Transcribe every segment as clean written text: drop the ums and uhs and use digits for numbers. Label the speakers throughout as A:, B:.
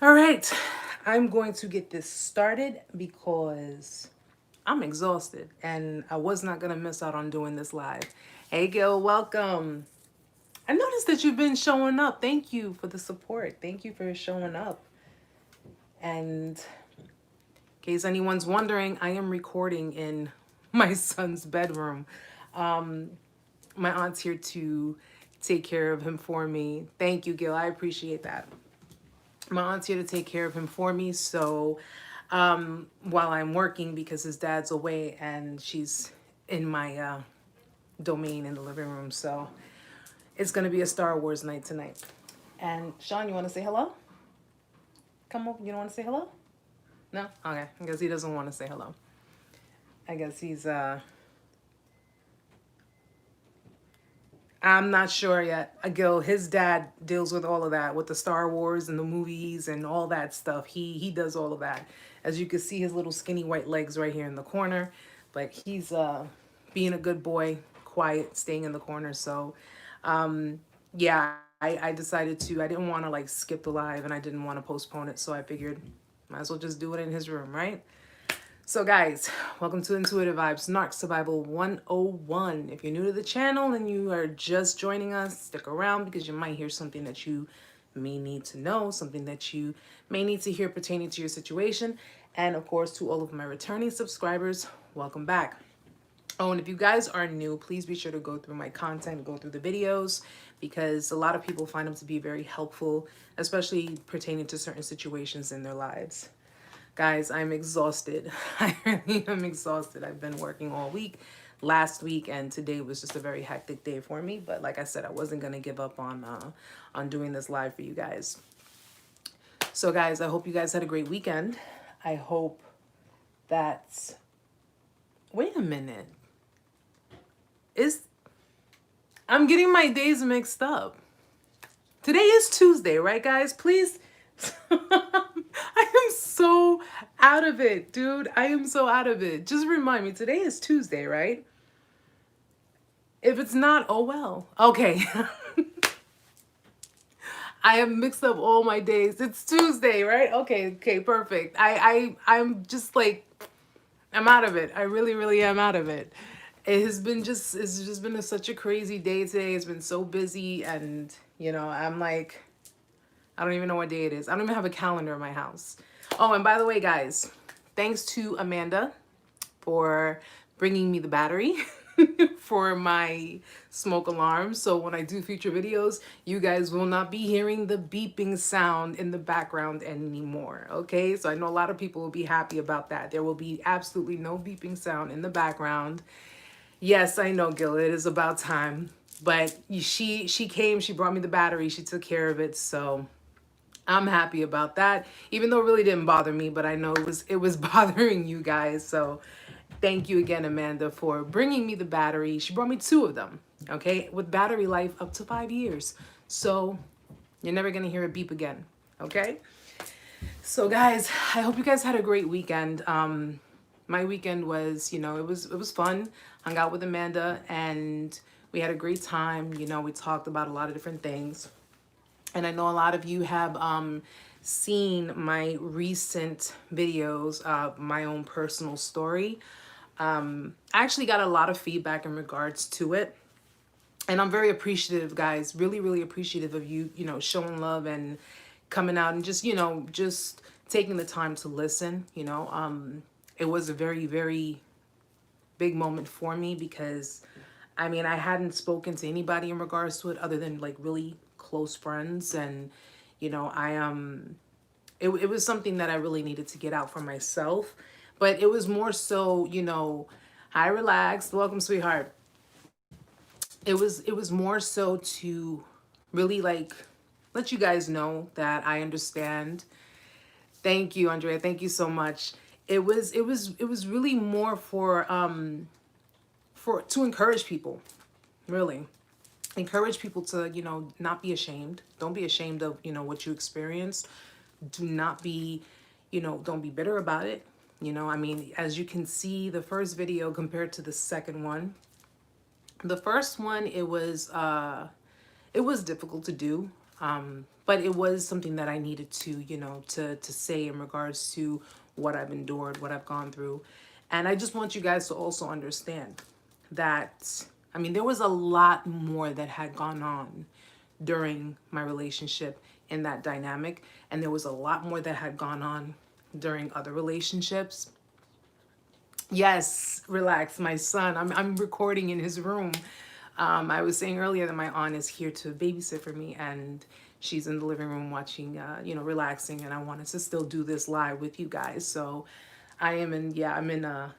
A: All right, I'm going to get this started because I'm exhausted and I was not going to miss out on doing this live. Hey, Gil, welcome. I noticed that you've been showing up. Thank you for the support. Thank you for showing up. And in case anyone's wondering, I am recording in my son's bedroom. My aunt's here to take care of him for me. Thank you, Gil. I appreciate that. My aunt's here to take care of him for me. So while I'm working, because his dad's away and she's in my domain in the living room. So it's going to be a Star Wars night tonight. And Sean, you want to say hello? Come up. You don't want to say hello? No? Okay. I guess he doesn't want to say hello. I guess he's I'm not sure yet. Gil, his dad deals with all of that, with the Star Wars and the movies and all that stuff. He does all of that. As you can see, his little skinny white legs right here in the corner. But he's being a good boy, quiet, staying in the corner. So, yeah, I decided to. I didn't want to like skip the live, and I didn't want to postpone it. So I figured, might as well just do it in his room, right? So guys, welcome to Intuitive Vibes Narc Survival 101. If you're new to the channel and you are just joining us, stick around because you might hear something that you may need to know, something that you may need to hear pertaining to your situation. And of course, to all of my returning subscribers, welcome back. Oh, and if you guys are new, please be sure to go through my content, go through the videos, because a lot of people find them to be very helpful, especially pertaining to certain situations in their lives. Guys, I'm exhausted. I really am exhausted. I've been working all week, last week, and today was just a very hectic day for me. But like I said, I wasn't gonna give up on doing this live for you guys. So guys, I hope you guys had a great weekend. I hope that. Wait a minute. I'm getting my days mixed up. Today is Tuesday, right, guys? Please. I am so out of it, dude. I am so out of it. Just remind me, today is Tuesday, right? If it's not, oh well. Okay. I have mixed up all my days. It's Tuesday, right? Okay, perfect. I'm just like, I'm out of it. I really, really am out of it. It's just been such a crazy day today. It's been so busy, and I'm like, I don't even know what day it is. I don't even have a calendar in my house. Oh, and by the way, guys, thanks to Amanda for bringing me the battery for my smoke alarm. So when I do future videos, you guys will not be hearing the beeping sound in the background anymore. Okay, so I know a lot of people will be happy about that. There will be absolutely no beeping sound in the background. Yes, I know, Gil, it is about time. But she came, she brought me the battery, she took care of it, so I'm happy about that, even though it really didn't bother me, but I know it was bothering you guys. So thank you again, Amanda, for bringing me the battery. She brought me 2 of them, okay, with battery life up to 5 years. So you're never going to hear a beep again, okay? So guys, I hope you guys had a great weekend. My weekend was, it was fun. Hung out with Amanda and we had a great time. We talked about a lot of different things. And I know a lot of you have seen my recent videos of my own personal story. I actually got a lot of feedback in regards to it. And I'm very appreciative, guys, really, really appreciative of you, showing love and coming out and just, just taking the time to listen. It was a very, very big moment for me because, I mean, I hadn't spoken to anybody in regards to it other than like really close friends, and it was something that I really needed to get out for myself. But it was more so, hi, relax, welcome, sweetheart. It was more so to really like let you guys know that I understand. Thank you, Andrea, thank you so much. It was really more for to encourage people, really encourage people to, not be ashamed. Don't be ashamed of, what you experience. Do not be, don't be bitter about it. I mean, as you can see, the first video compared to the second one, the first one, it was difficult to do. but it was something that I needed to, to say in regards to what I've endured, what I've gone through. And I just want you guys to also understand that, I mean, there was a lot more that had gone on during my relationship in that dynamic. And there was a lot more that had gone on during other relationships. Yes, relax, my son. I'm recording in his room. I was saying earlier that my aunt is here to babysit for me, and she's in the living room watching, relaxing, and I wanted to still do this live with you guys. So I am in, I'm in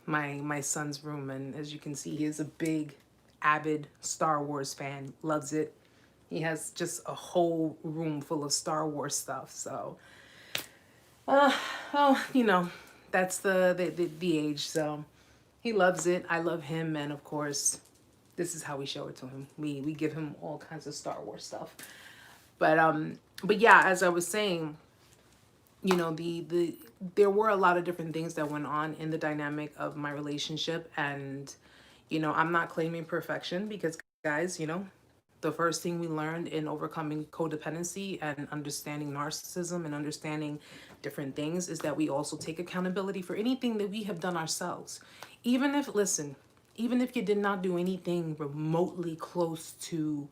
A: my son's room, and as you can see, he is a big, avid Star Wars fan, loves it. He has just a whole room full of Star Wars stuff. So, that's the age. So he loves it. I love him, and of course, this is how we show it to him. We give him all kinds of Star Wars stuff. But yeah, as I was saying, there were a lot of different things that went on in the dynamic of my relationship, and I'm not claiming perfection because, guys, the first thing we learned in overcoming codependency and understanding narcissism and understanding different things is that we also take accountability for anything that we have done ourselves. Even if you did not do anything remotely close to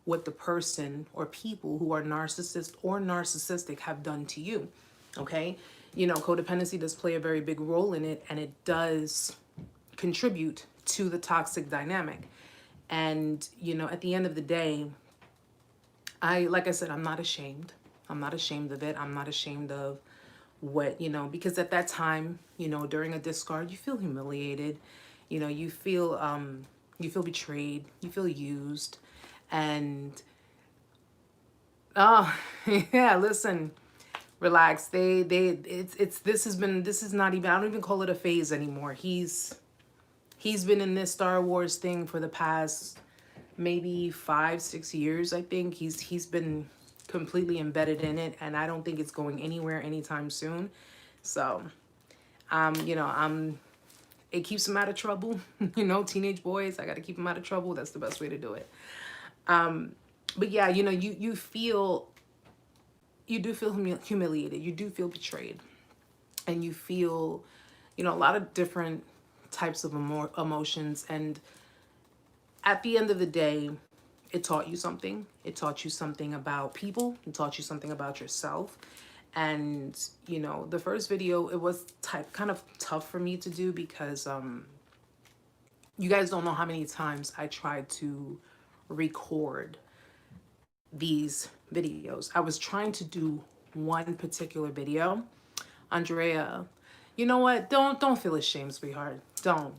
A: what the person or people who are narcissist or narcissistic have done to you, okay? Codependency does play a very big role in it, and it does contribute to the toxic dynamic. And, at the end of the day, like I said, I'm not ashamed. I'm not ashamed of it. I'm not ashamed of what, because at that time, during a discard, you feel humiliated, you feel betrayed, you feel used. And, oh, yeah, listen, relax. This is not even, I don't even call it a phase anymore. He's been in this Star Wars thing for the past maybe 5-6 years. I think he's been completely embedded in it, and I don't think it's going anywhere anytime soon. So, it keeps him out of trouble. Teenage boys, I got to keep him out of trouble. That's the best way to do it. But yeah, you do feel humiliated. You do feel betrayed, and you feel, a lot of different types of emotions. And at the end of the day, it taught you something. It taught you something about people. It taught you something about yourself. And, the first video, it was kind of tough for me to do because you guys don't know how many times I tried to record these videos. I was trying to do one particular video. Andrea, you know what? Don't feel ashamed, sweetheart. Don't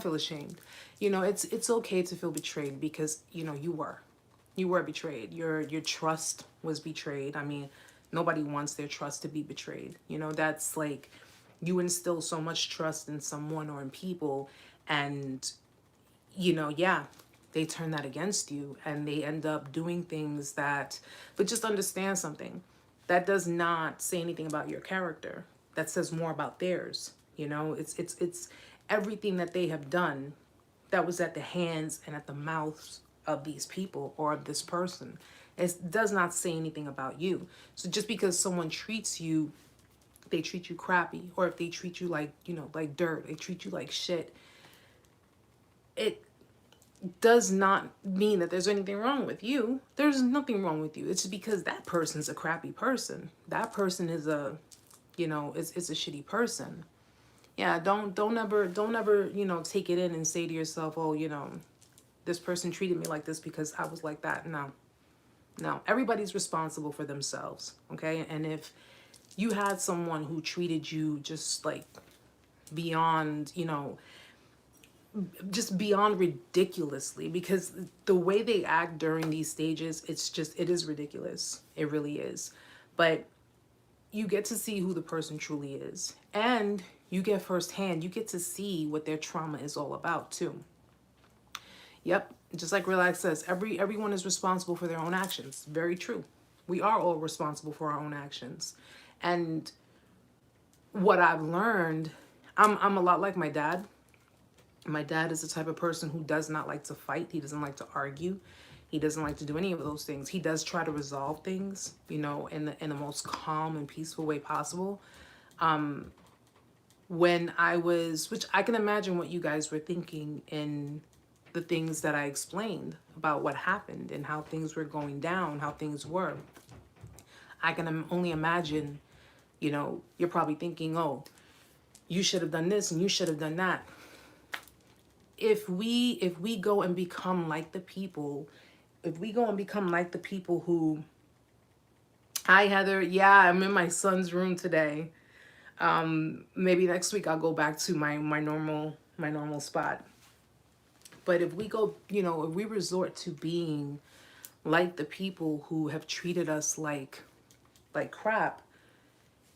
A: feel ashamed. It's okay to feel betrayed because, you were betrayed. Your trust was betrayed. I mean, nobody wants their trust to be betrayed. That's like, you instill so much trust in someone or in people, and, yeah, they turn that against you and they end up doing things but just understand something. That does not say anything about your character. That says more about theirs. It's everything that they have done that was at the hands and at the mouths of these people or of this person. It does not say anything about you. So just because someone treats you, they treat you crappy, or if they treat you like, like dirt, they treat you like shit, it does not mean that there's anything wrong with you. There's nothing wrong with you. It's because that person's a crappy person. That person is it's a shitty person. Yeah, don't ever, take it in and say to yourself, oh, this person treated me like this because I was like that. No, everybody's responsible for themselves, okay? And if you had someone who treated you just like beyond, just beyond ridiculously, because the way they act during these stages, it is ridiculous. It really is. But you get to see who the person truly is, and you get to see what their trauma is all about too. Yep, just like Relax says, everyone is responsible for their own actions. Very true. We are all responsible for our own actions. And what I've learned, I'm a lot like my dad. My dad is the type of person who does not like to fight. He doesn't like to argue. He doesn't like to do any of those things. He does try to resolve things, you know, in the most calm and peaceful way possible. When I was, which I can imagine what you guys were thinking in the things that I explained about what happened and how things were going down, how things were. I can only imagine, you know, you're probably thinking, oh, you should have done this and you should have done that. If we go and become like the people, if we go and become like the people who, hi Heather, yeah, I'm in my son's room today. Maybe next week I'll go back to my normal spot. But if we go, you know, if we resort to being like the people who have treated us like crap,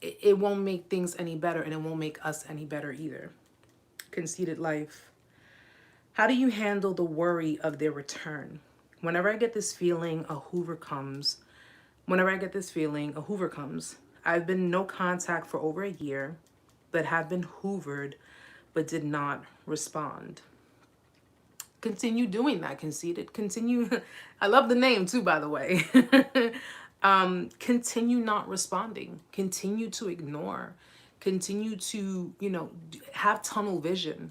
A: it won't make things any better, and it won't make us any better either. Conceited life. How do you handle the worry of their return? Whenever I get this feeling, a Hoover comes. Whenever I get this feeling, a Hoover comes. I've been no contact for over a year, but have been hoovered, but did not respond. Continue doing that, Conceited. Continue. I love the name too, by the way. Continue not responding. Continue to ignore. Continue to, you know, have tunnel vision.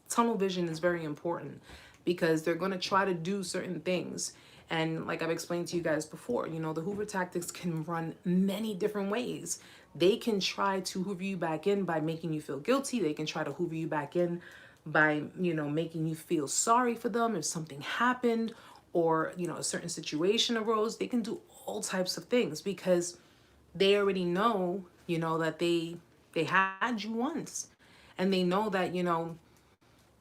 A: Tunnel vision is very important, because they're going to try to do certain things. And like I've explained to you guys before, you know, the Hoover tactics can run many different ways. They can try to hoover you back in by making you feel guilty. They can try to hoover you back in by, you know, making you feel sorry for them if something happened, or, you know, a certain situation arose. They can do all types of things because they already know, you know, that they had you once, and they know that, you know,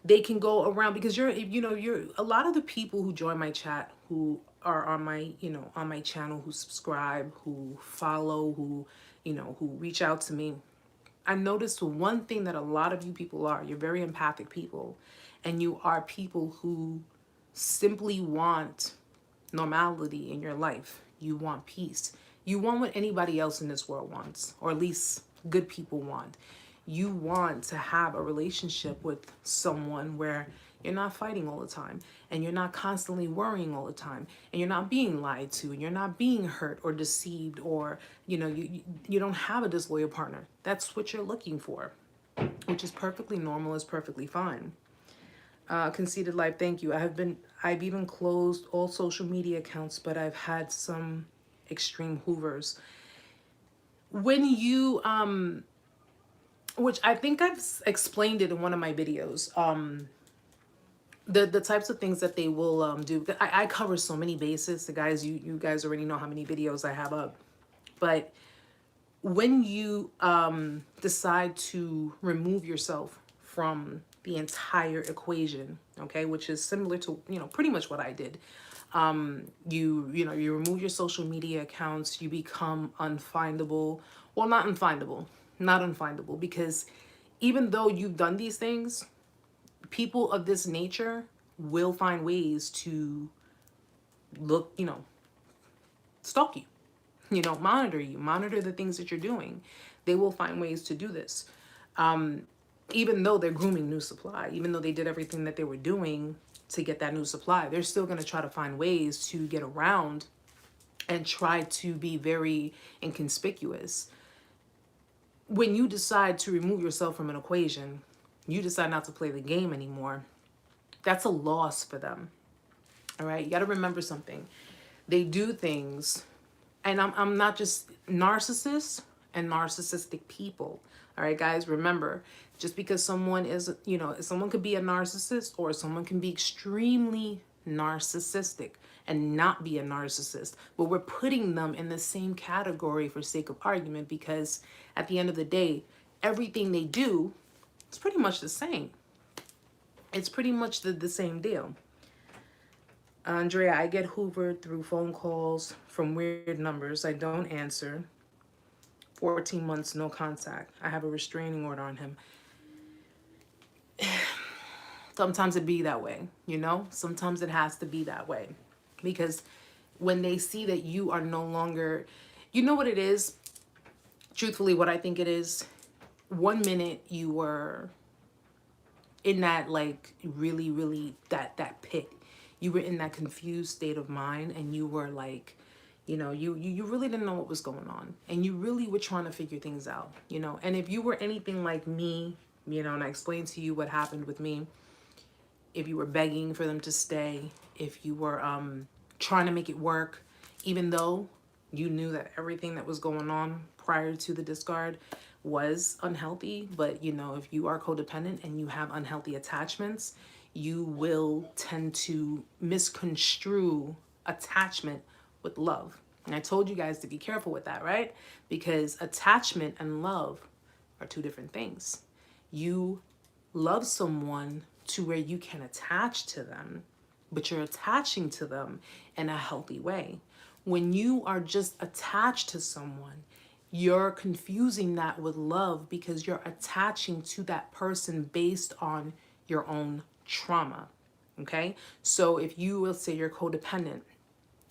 A: they can go around, because you're a lot of the people who join my chat, who are on my, you know, on my channel, who subscribe, who follow, who, you know, who reach out to me. I noticed one thing that a lot of you people are, you're very empathic people, and you are people who simply want normality in your life. You want peace. You want what anybody else in this world wants, or at least good people want. You want to have a relationship with someone where you're not fighting all the time, and you're not constantly worrying all the time, and you're not being lied to, and you're not being hurt or deceived, or, you know, you don't have a disloyal partner. That's what you're looking for, which is perfectly normal, is perfectly fine. Conceited life, thank you. I've even closed all social media accounts, but I've had some extreme hoovers. When you which I think I've explained it in one of my videos, the types of things that they will do. I cover so many bases. The guys, you guys already know how many videos I have up. But when you decide to remove yourself from the entire equation, okay, which is similar to, you know, pretty much what I did. You remove your social media accounts, you become unfindable. Well, not unfindable, because even though you've done these things, people of this nature will find ways to look, you know, stalk you, you know, monitor the things that you're doing. They will find ways to do this. Even though they're grooming new supply, even though they did everything that they were doing to get that new supply, they're still going to try to find ways to get around and try to be very inconspicuous. When you decide to remove yourself from an equation, you decide not to play the game anymore, that's a loss for them. All right, you got to remember something. They do things, and I'm not just narcissists and narcissistic people. All right, guys, remember, just because someone is, you know, someone could be a narcissist, or someone can be extremely narcissistic and not be a narcissist, but we're putting them in the same category for sake of argument, because at the end of the day, everything they do is pretty much the same. It's pretty much the same deal. Andrea, I get hoovered through phone calls from weird numbers. I don't answer. 14 months, no contact. I have a restraining order on him. Sometimes it be that way, you know? Sometimes it has to be that way. Because when they see that you are no longer, you know what it is? Truthfully, what I think it is, 1 minute you were in that, like, really, really, that pit. you were in that confused state of mind, and you were like, you really didn't know what was going on, and you really were trying to figure things out, and if you were anything like me, and I explained to you what happened with me, if you were begging for them to stay, if you were trying to make it work, even though you knew that everything that was going on prior to the discard was unhealthy, but if you are codependent and you have unhealthy attachments, you will tend to misconstrue attachment with love. And I told you guys to be careful with that, right? Because attachment and love are two different things. You love someone to where you can attach to them, but you're attaching to them in a healthy way. When you are just attached to someone, you're confusing that with love because you're attaching to that person based on your own trauma. Okay? So if you will say you're codependent,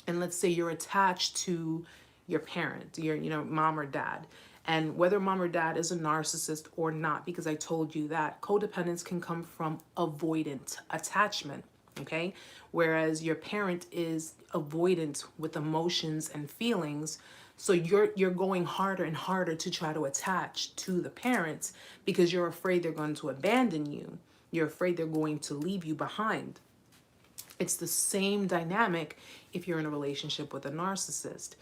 A: and let's say you're attached to your parent, your mom or dad, and whether mom or dad is a narcissist or not, because I told you that codependence can come from avoidant attachment, okay? Whereas your parent is avoidant with emotions and feelings, so you're going harder and harder to try to attach to the parents because you're afraid they're going to abandon you. You're afraid they're going to leave you behind. It's the same dynamic if you're in a relationship with a narcissist.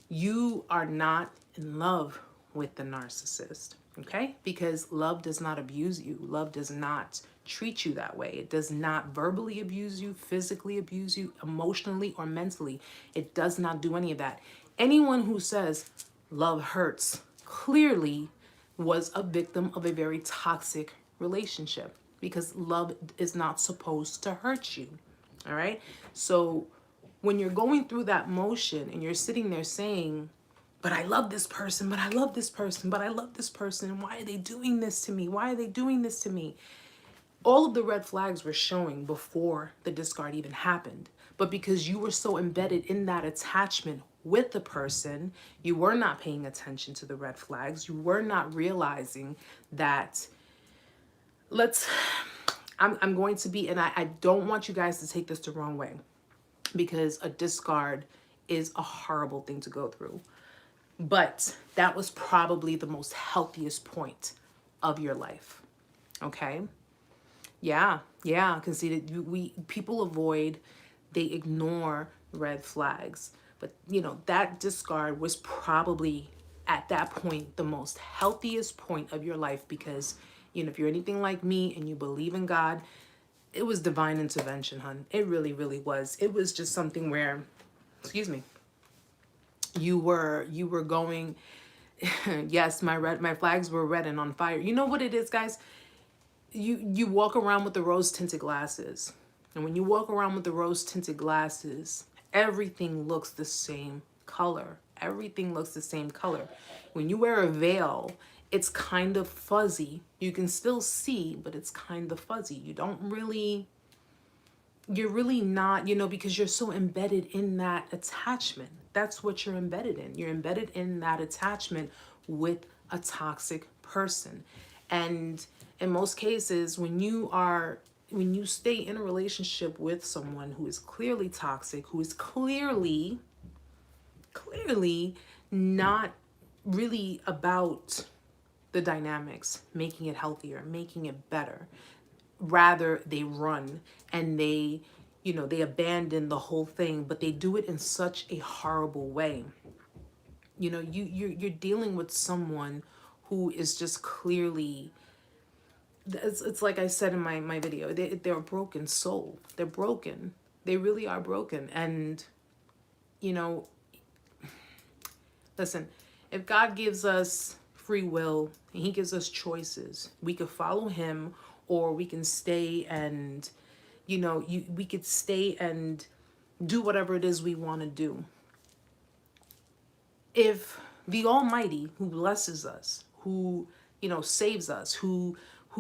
A: You are not in love with the narcissist, okay? Because love does not abuse you. Love does not treat you that way. It does not verbally abuse you, physically abuse you, emotionally or mentally. It does not do any of that. Anyone who says love hurts clearly was a victim of a very toxic relationship, because love is not supposed to hurt you. All right. So when you're going through that motion and you're sitting there saying, but I love this person, but I love this person, but I love this person, and why are they doing this to me? Why are they doing this to me? All of the red flags were showing before the discard even happened. But because you were so embedded in that attachment with the person, you were not paying attention to the red flags. You were not realizing that I'm going to be, and I don't want you guys to take this the wrong way, because a discard is a horrible thing to go through. But that was probably the most healthiest point of your life. Okay? Yeah, because people avoid, they ignore red flags. But, that discard was probably at that point the most healthiest point of your life, because, if you're anything like me and you believe in God, it was divine intervention, hun. It really, really was. It was just something where, excuse me, you were going, yes, my flags were red and on fire. You know what it is, guys? You walk around with the rose tinted glasses. And when you walk around with the rose tinted glasses, everything looks the same color. Everything looks the same color. When you wear a veil, it's kind of fuzzy. You can still see, but it's kind of fuzzy. You're really not, because you're so embedded in that attachment. That's what you're embedded in. You're embedded in that attachment with a toxic person. And in most cases, when you stay in a relationship with someone who is clearly toxic, who is clearly not really about the dynamics, making it healthier, making it better. Rather, they run and they abandon the whole thing, but they do it in such a horrible way. You're dealing with someone who is just clearly, it's like I said in my video, they're a broken soul. They're broken. They really are broken. And, listen, if God gives us free will and he gives us choices, we could follow him, or we can stay and, we could stay and do whatever it is we want to do. If the Almighty, who blesses us, who, saves us, who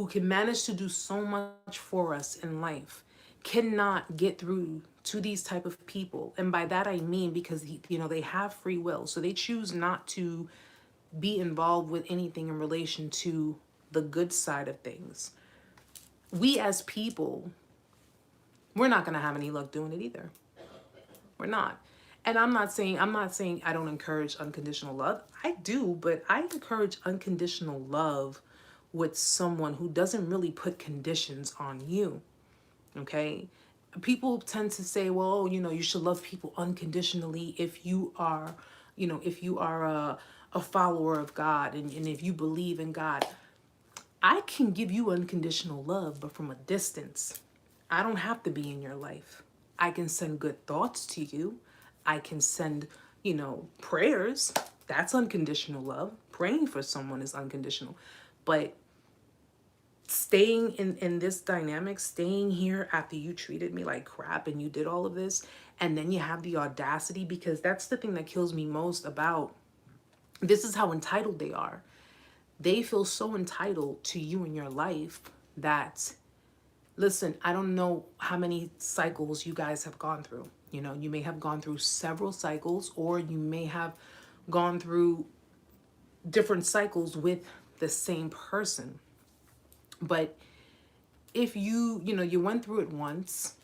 A: can manage to do so much for us in life, cannot get through to these type of people, and by that I mean because they have free will, so they choose not to be involved with anything in relation to the good side of things. We as people, we're not going to have any luck doing it either. We're not. And I'm not saying I don't encourage unconditional love. I do, but I encourage unconditional love with someone who doesn't really put conditions on you. Okay? People tend to say, well, you should love people unconditionally if you are, if you are a follower of God, and if you believe in God. I can give you unconditional love, but from a distance. I don't have to be in your life. I can send good thoughts to you. I can send, prayers. That's unconditional love. Praying for someone is unconditional. But staying in this dynamic, staying here after you treated me like crap and you did all of this, and then you have the audacity, because that's the thing that kills me most about this, is how entitled they are. They feel so entitled to you in your life that, listen, I don't know how many cycles you guys have gone through. You may have gone through several cycles, or you may have gone through different cycles with the same person. But if you went through it once,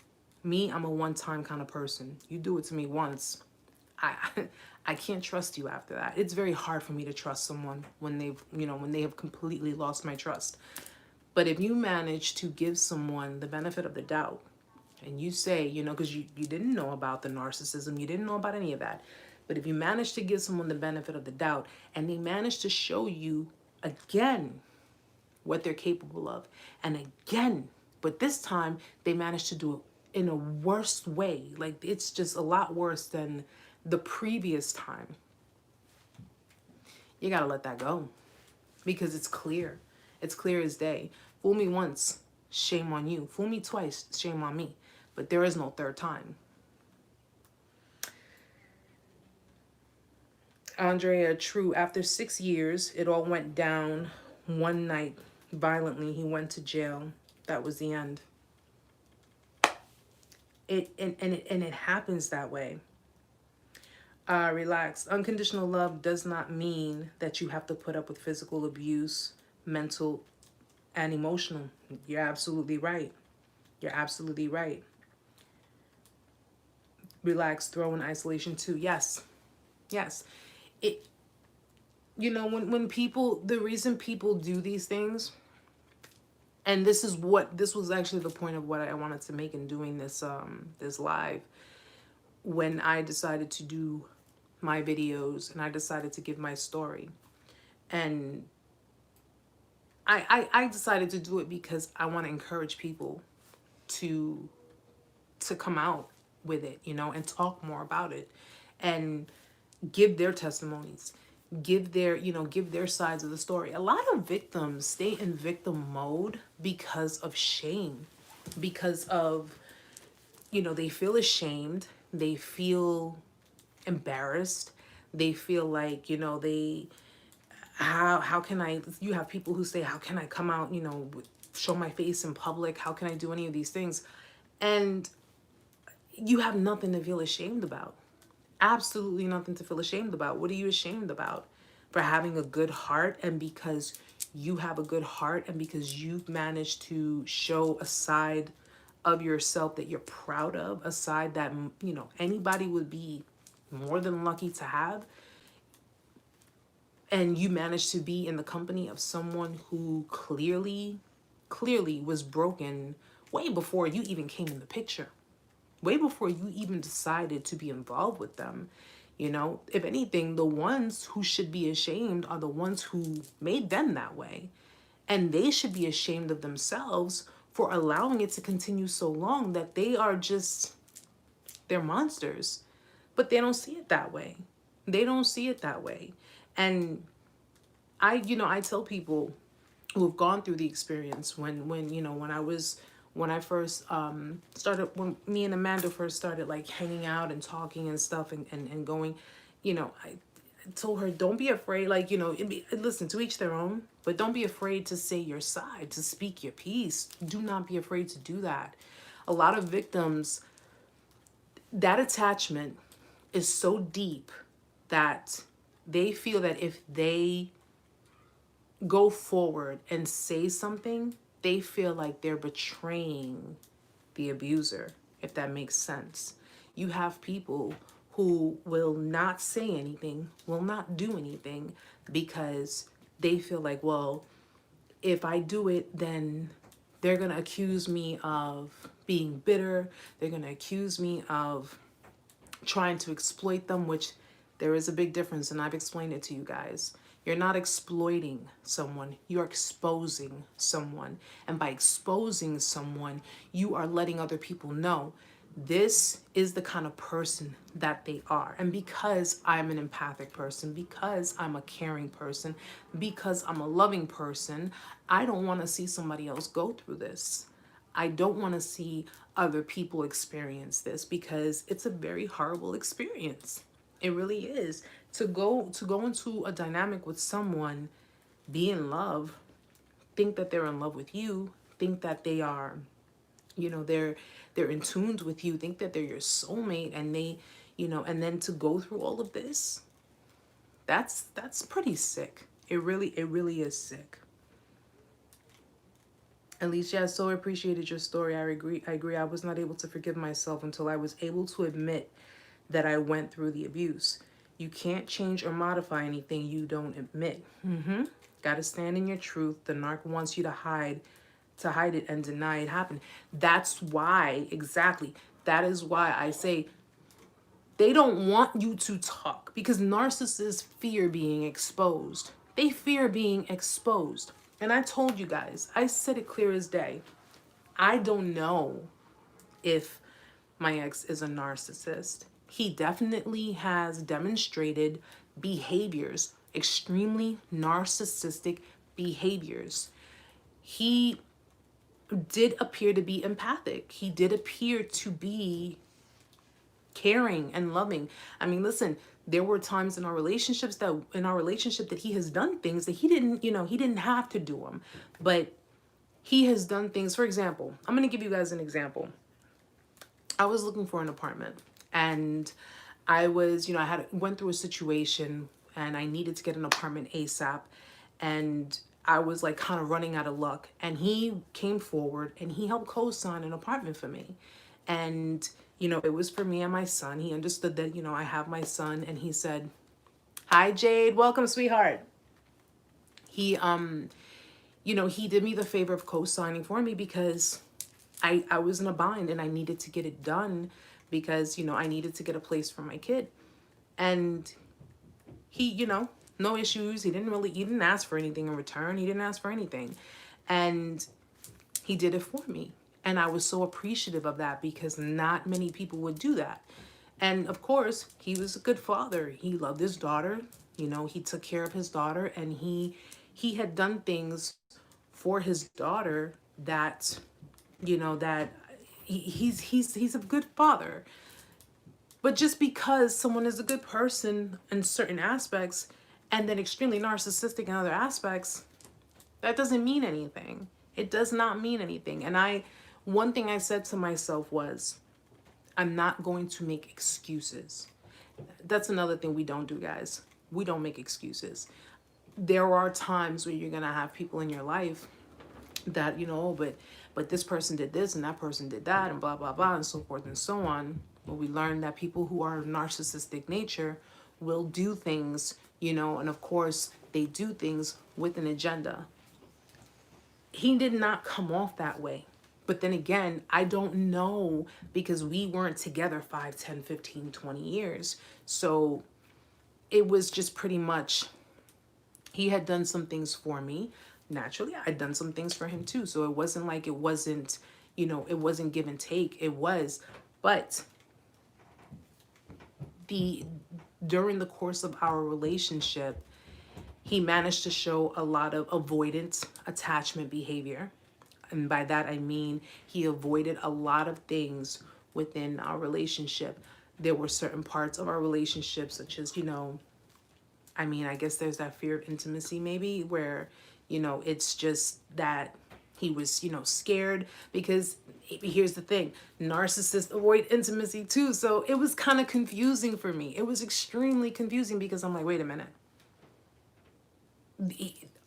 A: me, I'm a one-time kind of person. You do it to me once, I I can't trust you after that. It's very hard for me to trust someone when they have completely lost my trust. But if you manage to give someone the benefit of the doubt, and you say, because you didn't know about the narcissism, you didn't know about any of that. But if you manage to give someone the benefit of the doubt, and they manage to show you again what they're capable of, and again, but this time they managed to do it in a worse way. Like, it's just a lot worse than the previous time. You gotta let that go, because it's clear. It's clear as day. Fool me once, shame on you. Fool me twice, shame on me. But there is no third time. Andrea, true. After 6 years, it all went down one night violently. He went to jail. That was the end. It happens that way. Relax. Unconditional love does not mean that you have to put up with physical abuse, mental and emotional. You're absolutely right. You're absolutely right. Relax. Throw in isolation too. Yes. Yes. When people, the reason people do these things, and this was actually the point of what I wanted to make in doing this this live, when I decided to do my videos and I decided to give my story. And I decided to do it because I want to encourage people to come out with it, and talk more about it, and give their testimonies, give their sides of the story. A lot of victims stay in victim mode because of shame, because of, they feel ashamed, they feel embarrassed, they feel like, how can I, you have people who say, how can I come out, show my face in public? How can I do any of these things? And you have nothing to feel ashamed about. Absolutely nothing to feel ashamed about. What are you ashamed about? For having a good heart, and because you have a good heart, and because you've managed to show a side of yourself that you're proud of, a side that, anybody would be more than lucky to have. And you managed to be in the company of someone who clearly was broken way before you even came in the picture. Way before you even decided to be involved with them. If anything, the ones who should be ashamed are the ones who made them that way. And they should be ashamed of themselves for allowing it to continue so long, that they're monsters. But they don't see it that way. They don't see it that way. And I tell people who have gone through the experience, when I first started, when me and Amanda first started like hanging out and talking and stuff, and going, I told her, don't be afraid, listen, to each their own, but don't be afraid to say your side, to speak your piece. Do not be afraid to do that. A lot of victims, that attachment is so deep that they feel that if they go forward and say something, they feel like they're betraying the abuser. if that makes sense. You have people who will not say anything, will not do anything because they feel like, well, if I do it, then they're going to accuse me of being bitter. They're going to accuse me of trying to exploit them, which there is a big difference, and I've explained it to you guys. You're not exploiting someone, you're exposing someone. And by exposing someone, you are letting other people know this is the kind of person that they are. And because I'm an empathic person, because I'm a caring person, because I'm a loving person, I don't want to see somebody else go through this. I don't want to see other people experience this because it's a very horrible experience. It really is. To go into a dynamic with someone, be in love, think that they're in love with you, think that they are, they're in tune with you, think that they're your soulmate, and they, and then to go through all of this, that's pretty sick. It really is sick. Alicia, I so appreciated your story. I agree. I was not able to forgive myself until I was able to admit that I went through the abuse. You can't change or modify anything you don't admit. Got to stand in your truth. The narc wants you to hide it and deny it happened. That's why, exactly. That is why I say they don't want you to talk, because narcissists fear being exposed. They fear being exposed. And I told you guys, I said it clear as day. I don't know if my ex is a narcissist. He definitely has demonstrated behaviors, extremely narcissistic behaviors. He did appear to be empathic. He did appear to be caring and loving. I mean, listen, there were times in our relationship that he has done things that he didn't have to do them, but he has done things. For example, I'm going to give you guys an example. I was looking for an apartment, and I was, went through a situation and I needed to get an apartment ASAP, and I was like kind of running out of luck, and he came forward and he helped co-sign an apartment for me. And it was for me and my son. He understood that, I have my son, and he said, "Hi, Jade. Welcome, sweetheart." He, he did me the favor of co-signing for me because I was in a bind and I needed to get it done because, I needed to get a place for my kid. And he, no issues. He didn't ask for anything in return. He didn't ask for anything. And he did it for me. And I was so appreciative of that because not many people would do that. And of course, he was a good father. He loved his daughter. He took care of his daughter, and he had done things for his daughter that, that he's a good father. But just because someone is a good person in certain aspects and then extremely narcissistic in other aspects, that doesn't mean anything. It does not mean anything. And one thing I said to myself was, I'm not going to make excuses. That's another thing we don't do, guys. We don't make excuses. There are times where you're going to have people in your life that, but this person did this and that person did that and blah, blah, blah, and so forth and so on. But we learn that people who are narcissistic nature will do things, and of course they do things with an agenda. He did not come off that way. But then again, I don't know because we weren't together 5, 10, 15, 20 years. So it was just pretty much, he had done some things for me. Naturally, I'd done some things for him too. So it wasn't like it wasn't give and take. It was. But during the course of our relationship, he managed to show a lot of avoidant attachment behavior. And by that, I mean he avoided a lot of things within our relationship. There were certain parts of our relationship, such as, I guess there's that fear of intimacy maybe where, it's just that he was, scared because here's the thing, narcissists avoid intimacy too. So it was kind of confusing for me. It was extremely confusing because I'm like, wait a minute.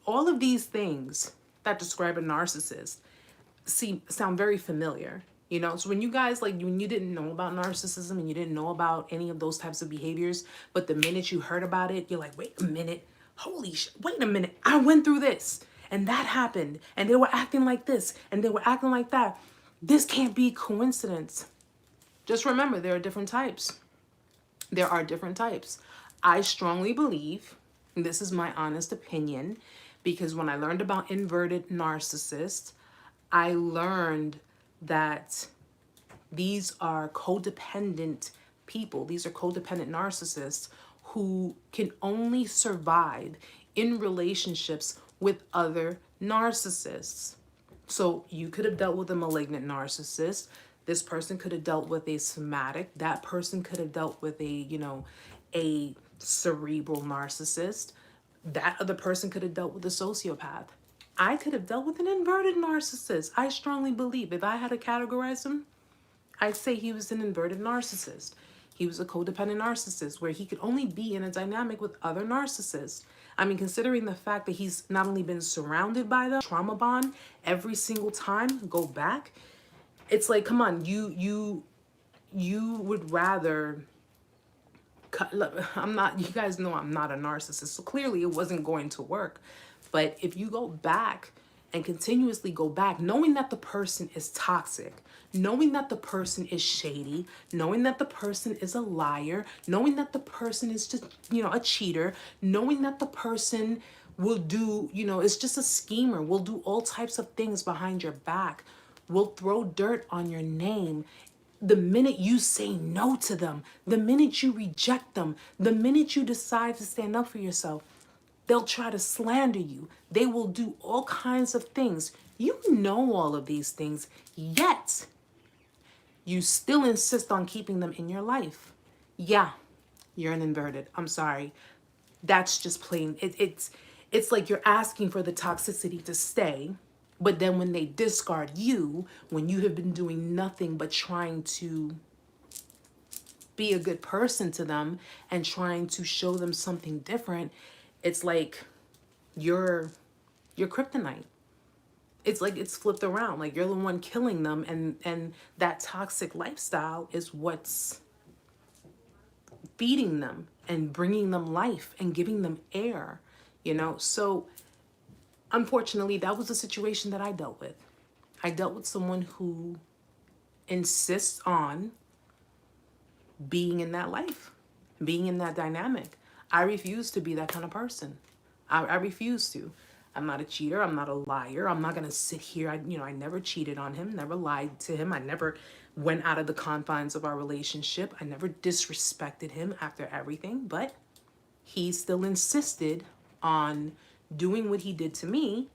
A: All of these things that describe a narcissist sound very familiar. You know, so when you guys, like, when you didn't know about narcissism and you didn't know about any of those types of behaviors, but the minute you heard about it, you're like, wait a minute, holy shit, wait a minute, I went through this and that happened and they were acting like this and they were acting like that. This can't be coincidence. Just remember, there are different types. There are different types. I strongly believe, and this is my honest opinion, because when I learned about inverted narcissists, I learned that these are codependent people. These are codependent narcissists who can only survive in relationships with other narcissists. So you could have dealt with a malignant narcissist. This person could have dealt with a somatic. That person could have dealt with a, you know, a cerebral narcissist. That other person could have dealt with a sociopath. I could have dealt with an inverted narcissist. I strongly believe if I had to categorize him, I'd say he was an inverted narcissist. He was a codependent narcissist where he could only be in a dynamic with other narcissists. I mean, considering the fact that he's not only been surrounded by them, trauma bond every single time, go back. It's like, come on, you would rather I'm not, you guys know I'm not a narcissist, so clearly it wasn't going to work. But if you go back and continuously go back, knowing that the person is toxic, knowing that the person is shady, knowing that the person is a liar, knowing that the person is just, you know, a cheater, knowing that the person will do, you know, is just a schemer, will do all types of things behind your back, will throw dirt on your name. The minute you say no to them, the minute you reject them, the minute you decide to stand up for yourself, they'll try to slander you. They will do all kinds of things. You know all of these things, yet you still insist on keeping them in your life. Yeah, you're an inverted. I'm sorry. That's just plain. It's like you're asking for the toxicity to stay, but then when they discard you, when you have been doing nothing but trying to be a good person to them and trying to show them something different, it's like you're kryptonite. It's like it's flipped around. Like you're the one killing them, and that toxic lifestyle is what's feeding them and bringing them life and giving them air, you know? So unfortunately, that was the situation that I dealt with. I dealt with someone who insists on being in that life, being in that dynamic. I refuse to be that kind of person. I refuse to. I'm not a cheater. I'm not a liar. I'm not going to sit here. I never cheated on him, never lied to him. I never went out of the confines of our relationship. I never disrespected him after everything, but he still insisted on doing what he did to me.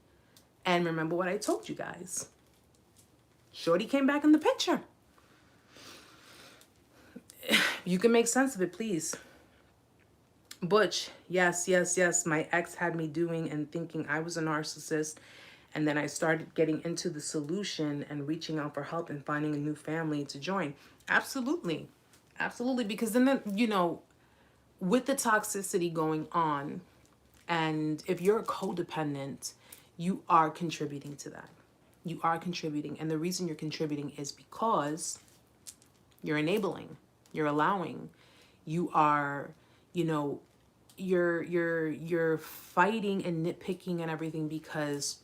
A: And remember what I told you guys. Shorty came back in the picture. You can make sense of it, please. Butch, yes. My ex had me doing and thinking I was a narcissist. And then I started getting into the solution and reaching out for help and finding a new family to join. Absolutely. Absolutely. Because then, with the toxicity going on, and if you're a codependent, you are contributing to that. You are contributing. And the reason you're contributing is because you're enabling, you're allowing, you are, you're fighting and nitpicking and everything because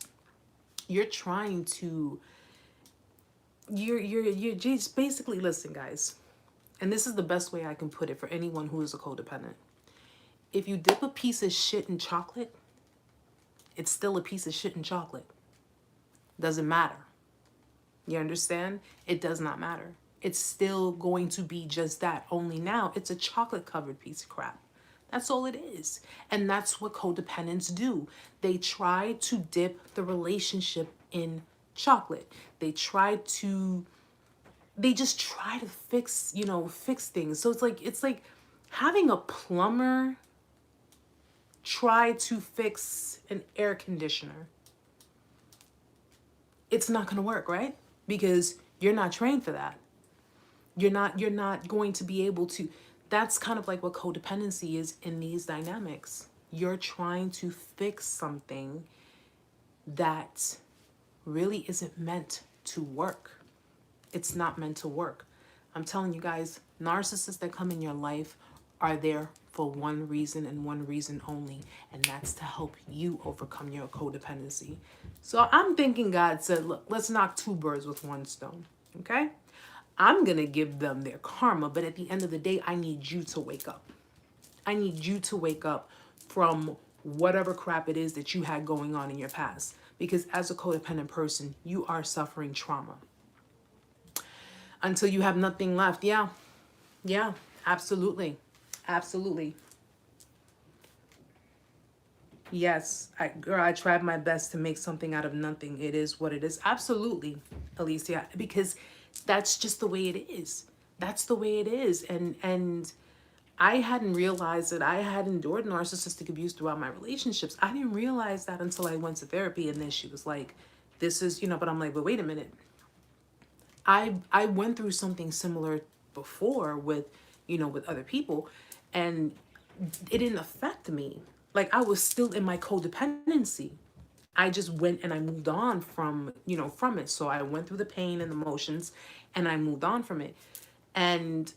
A: you're trying to, you're just basically, listen, guys, and this is the best way I can put it for anyone who is a codependent. If you dip a piece of shit in chocolate, it's still a piece of shit in chocolate. Doesn't matter. You understand? It does not matter. It's still going to be just that. Only now it's a chocolate covered piece of crap. That's all it is. And that's what codependents do. They try to dip the relationship in chocolate. They just try to fix things. So it's like having a plumber try to fix an air conditioner. It's not going to work, right? Because you're not trained for that. You're not going to be able to. That's kind of like what codependency is in these dynamics. You're trying to fix something that really isn't meant to work. It's not meant to work. I'm telling you guys, narcissists that come in your life are there for one reason and one reason only, and that's to help you overcome your codependency. So I'm thinking God said, look, let's knock two birds with one stone, okay? I'm going to give them their karma, but at the end of the day, I need you to wake up. I need you to wake up from whatever crap it is that you had going on in your past. Because as a codependent person, you are suffering trauma until you have nothing left. Yeah. Yeah. Absolutely. Absolutely. Yes. Girl, I tried my best to make something out of nothing. It is what it is. Absolutely, Alicia. Because that's just the way it is. That's the way it is. And I hadn't realized that I had endured narcissistic abuse throughout my relationships. I didn't realize that until I went to therapy, and then she was like, this is, but I'm like, but wait a minute. I went through something similar before with, with other people, and it didn't affect me. Like, I was still in my codependency. I just went and I moved on from, from it. So I went through the pain and the emotions and I moved on from it. And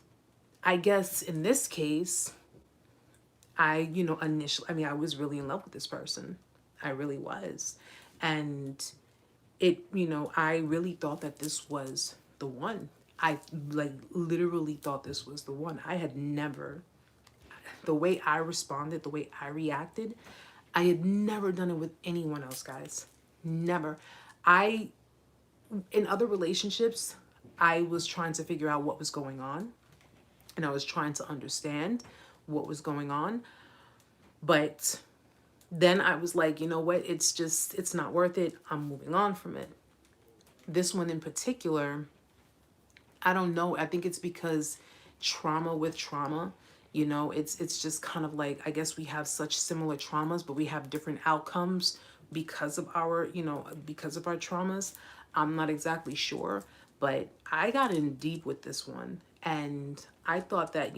A: I guess in this case, initially, I was really in love with this person. I really was. And I really thought that this was the one. I like literally thought this was the one. I had never, the way I responded, the way I reacted, I had never done it with anyone else, guys. Never. In other relationships, I was trying to figure out what was going on, and I was trying to understand what was going on. But then I was like, you know what? It's not worth it. I'm moving on from it. This one in particular, I don't know. I think it's because trauma with trauma, it's just kind of like, I guess we have such similar traumas, but we have different outcomes because of our, because of our traumas. I'm not exactly sure, but I got in deep with this one, and I thought that,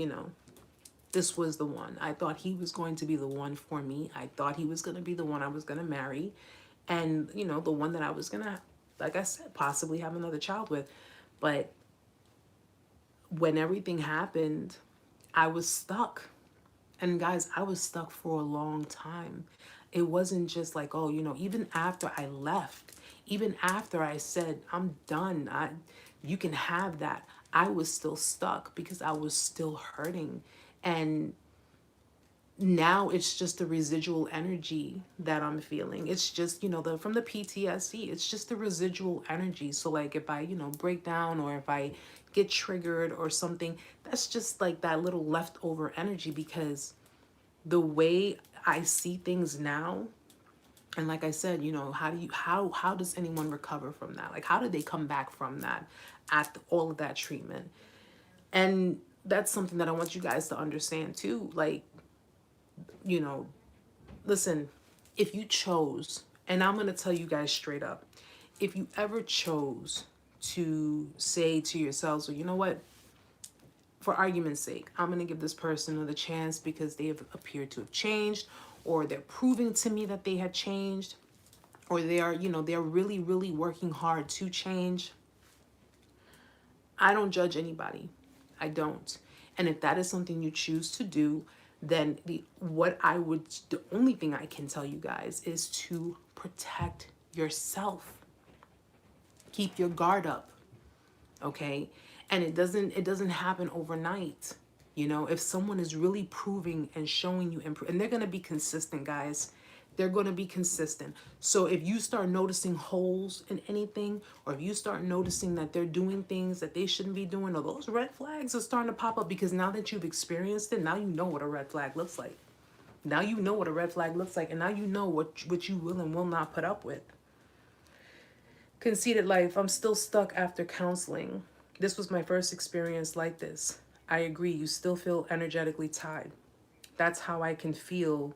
A: this was the one. I thought he was going to be the one for me. I thought he was going to be the one I was going to marry, and, the one that I was going to, like I said, possibly have another child with. But when everything happened, I was stuck. And guys, I was stuck for a long time. It wasn't just like, oh, even after I left, even after I said, I'm done, you can have that, I was still stuck because I was still hurting. And now it's just the residual energy that I'm feeling. It's just, from the PTSD, it's just the residual energy. So like if I, break down, or if I get triggered or something, that's just like that little leftover energy, because the way I see things now, and like I said, how does anyone recover from that? Like, how do they come back from that after all of that treatment? And that's something that I want you guys to understand too. Like, listen, if you chose, and I'm going to tell you guys straight up, if you ever chose to say to yourselves, well, you know what, for argument's sake, I'm going to give this person another chance because they have appeared to have changed, or they're proving to me that they had changed, or they are, they're really, really working hard to change. I don't judge anybody. I don't. And if that is something you choose to do, then the only thing I can tell you guys is to protect yourself. Keep your guard up. Okay? And it doesn't happen overnight. If someone is really proving and showing you and they're going to be consistent, guys. They're going to be consistent. So if you start noticing holes in anything, or if you start noticing that they're doing things that they shouldn't be doing, or those red flags are starting to pop up, because now that you've experienced it, now you know what a red flag looks like. Now you know what a red flag looks like, and now you know what you will and will not put up with. Conceited life. I'm still stuck after counseling. This was my first experience like this. I agree. You still feel energetically tied. That's how I can feel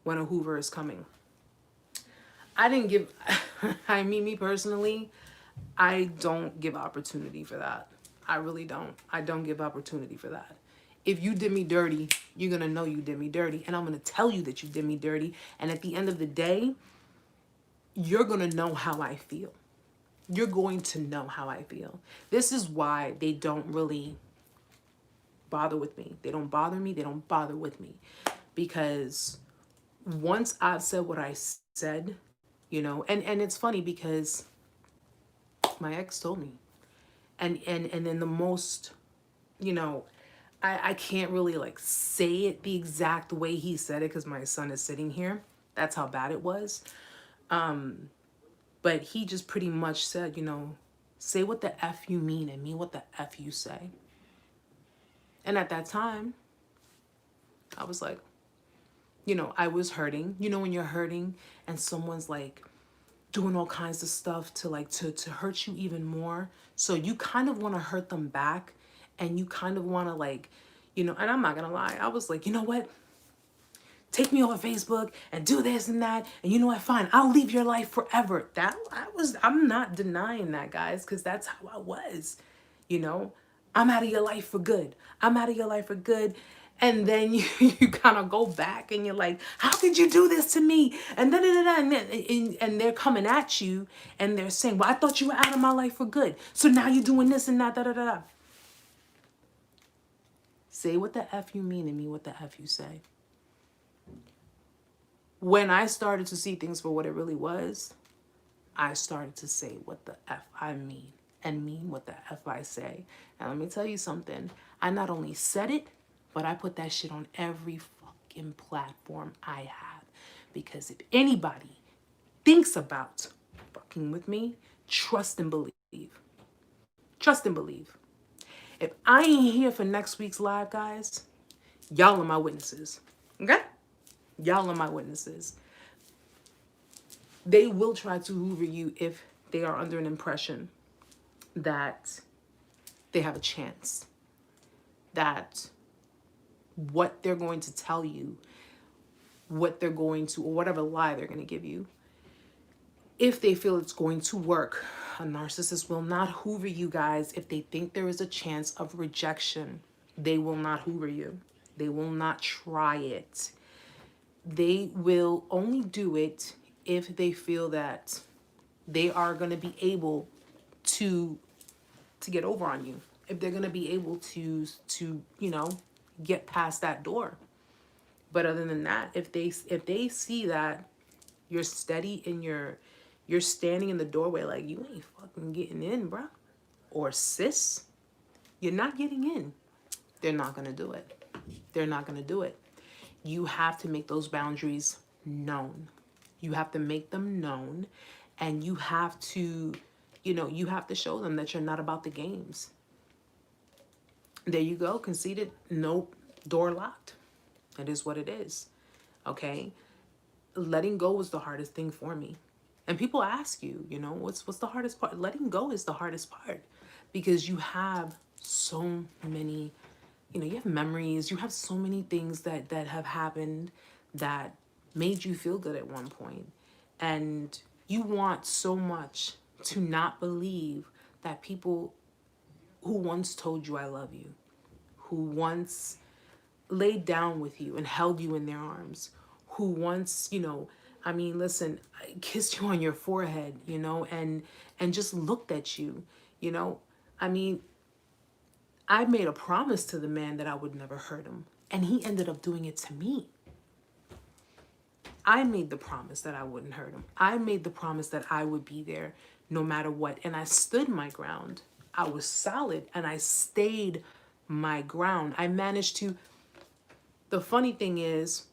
A: when a Hoover is coming. I didn't give, me personally, I don't give opportunity for that. I really don't. I don't give opportunity for that. If you did me dirty, you're going to know you did me dirty. And I'm going to tell you that you did me dirty. And at the end of the day, you're going to know how I feel. you're going to know how I feel. This is why they don't really bother with me. They don't bother me. They don't bother with me. Because once I've said what I said, you know, and it's funny because my ex told me. And then the most, you know, I can't really like say it the exact way he said it because my son is sitting here. That's how bad it was. But he just pretty much said, you know, say what the F you mean and mean what the F you say. And at that time, I was like, you know, I was hurting. You know, when you're hurting and someone's like doing all kinds of stuff to like to hurt you even more. So you kind of want to hurt them back, and you kind of want to like, you know, and I'm not gonna lie, I was like, you know what? Take me off of Facebook and do this and that. And you know what? Fine, I'll leave your life forever. I'm not denying that, guys, because that's how I was. You know, I'm out of your life for good. I'm out of your life for good. And then you kind of go back and you're like, how could you do this to me? And then and they're coming at you and they're saying, well, I thought you were out of my life for good. So now you're doing this and that, da da da da. Say what the F you mean and mean what the F you say. When I started to see things for what it really was, I started to say what the F I mean and mean what the F I say. And let me tell you something. I not only said it, but I put that shit on every fucking platform I have. Because if anybody thinks about fucking with me, trust and believe. Trust and believe. If I ain't here for next week's live, guys, y'all are my witnesses. Okay? Y'all are my witnesses. They will try to hoover you if they are under an impression that they have a chance. That what they're going to tell you, what they're going to, or whatever lie they're going to give you, if they feel it's going to work, a narcissist will not hoover you, guys. If they think there is a chance of rejection, they will not hoover you. They will not try it. They will only do it if they feel that they are going to be able to get over on you. If they're going to be able to, you know, get past that door. But other than that, if they see that you're steady and you're standing in the doorway like you ain't fucking getting in, bruh, or sis, you're not getting in, they're not going to do it. They're not going to do it. You have to make those boundaries known. You have to make them known, and you have to, you know, you have to show them that you're not about the games. There you go. Conceded. Nope. Door locked. It is what it is. Okay. Letting go was the hardest thing for me. And people ask you, you know, what's the hardest part? Letting go is the hardest part because you have so many, you know, you have memories, you have so many things that have happened that made you feel good at one point. And you want so much to not believe that people who once told you I love you, who once laid down with you and held you in their arms, who once, you know, I mean, listen, kissed you on your forehead, you know, and just looked at you, you know. I mean, I made a promise to the man that I would never hurt him, and he ended up doing it to me. I made the promise that I wouldn't hurt him. I made the promise that I would be there no matter what, and I stood my ground. I was solid, and I stayed my ground. I managed to. The funny thing is,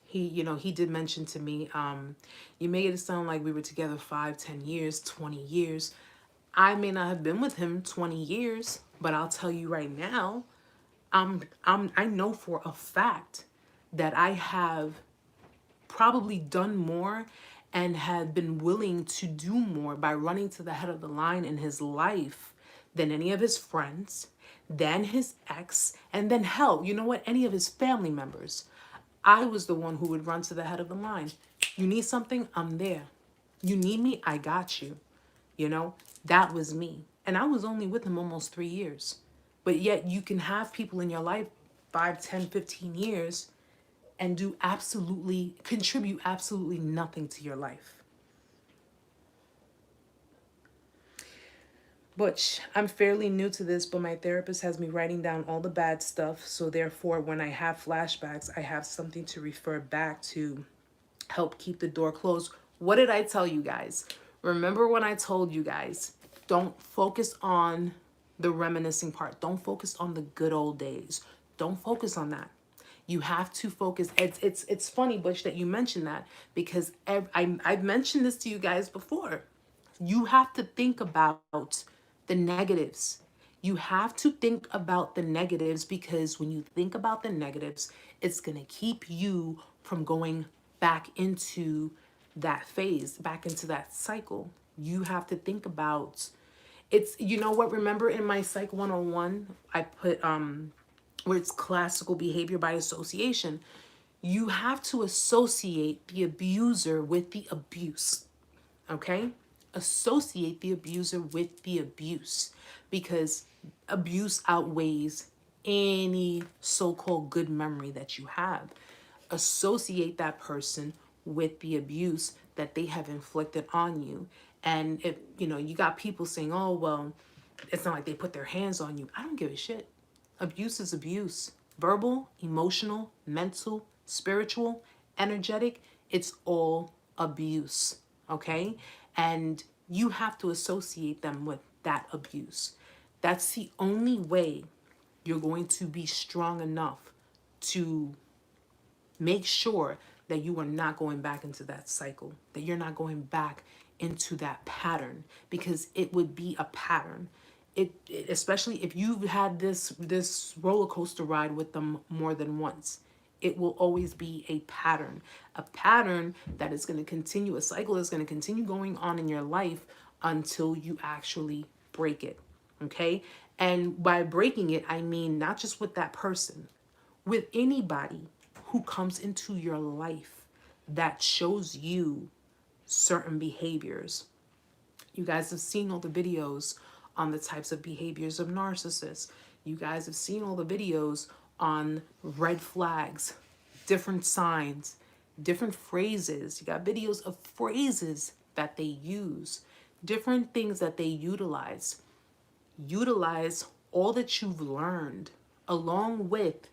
A: he did mention to me, you made it sound like we were together 5, 10 years, 20 years. I may not have been with him 20 years, but I'll tell you right now, I know for a fact that I have probably done more and have been willing to do more by running to the head of the line in his life than any of his friends, than his ex, and then hell, you know what, any of his family members. I was the one who would run to the head of the line. You need something? I'm there. You need me? I got you. You know, that was me. And I was only with him almost 3 years. But yet you can have people in your life 5, 10, 15 years and contribute absolutely nothing to your life. Butch, I'm fairly new to this, but my therapist has me writing down all the bad stuff. So therefore, when I have flashbacks, I have something to refer back to help keep the door closed. What did I tell you guys? Remember when I told you guys, don't focus on the reminiscing part. Don't focus on the good old days. Don't focus on that. You have to focus. It's funny, Butch, that you mentioned that, because I've mentioned this to you guys before. You have to think about the negatives. You have to think about the negatives, because when you think about the negatives, it's going to keep you from going back into that phase, back into that cycle. You have to think about it's, you know what, remember in my Psych 101, I put where it's classical behavior by association. You have to associate the abuser with the abuse. Okay? Associate the abuser with the abuse, because abuse outweighs any so-called good memory that you have. Associate that person with the abuse that they have inflicted on you. And if you know, you got people saying, oh well, it's not like they put their hands on you. I don't give a shit. Abuse is abuse. Verbal, emotional, mental, spiritual, energetic, it's all abuse. Okay? And you have to associate them with that abuse. That's the only way you're going to be strong enough to make sure that you are not going back into that cycle, that you're not going back into that pattern, because it would be a pattern. Especially if you've had this roller coaster ride with them more than once, it will always be a pattern that is going to continue, a cycle that's going to continue going on in your life until you actually break it. Okay? And by breaking it, I mean not just with that person, with anybody who comes into your life that shows you certain behaviors. You guys have seen all the videos on the types of behaviors of narcissists. You guys have seen all the videos on red flags, different signs, different phrases. You got videos of phrases that they use, different things that they utilize. Utilize all that you've learned along with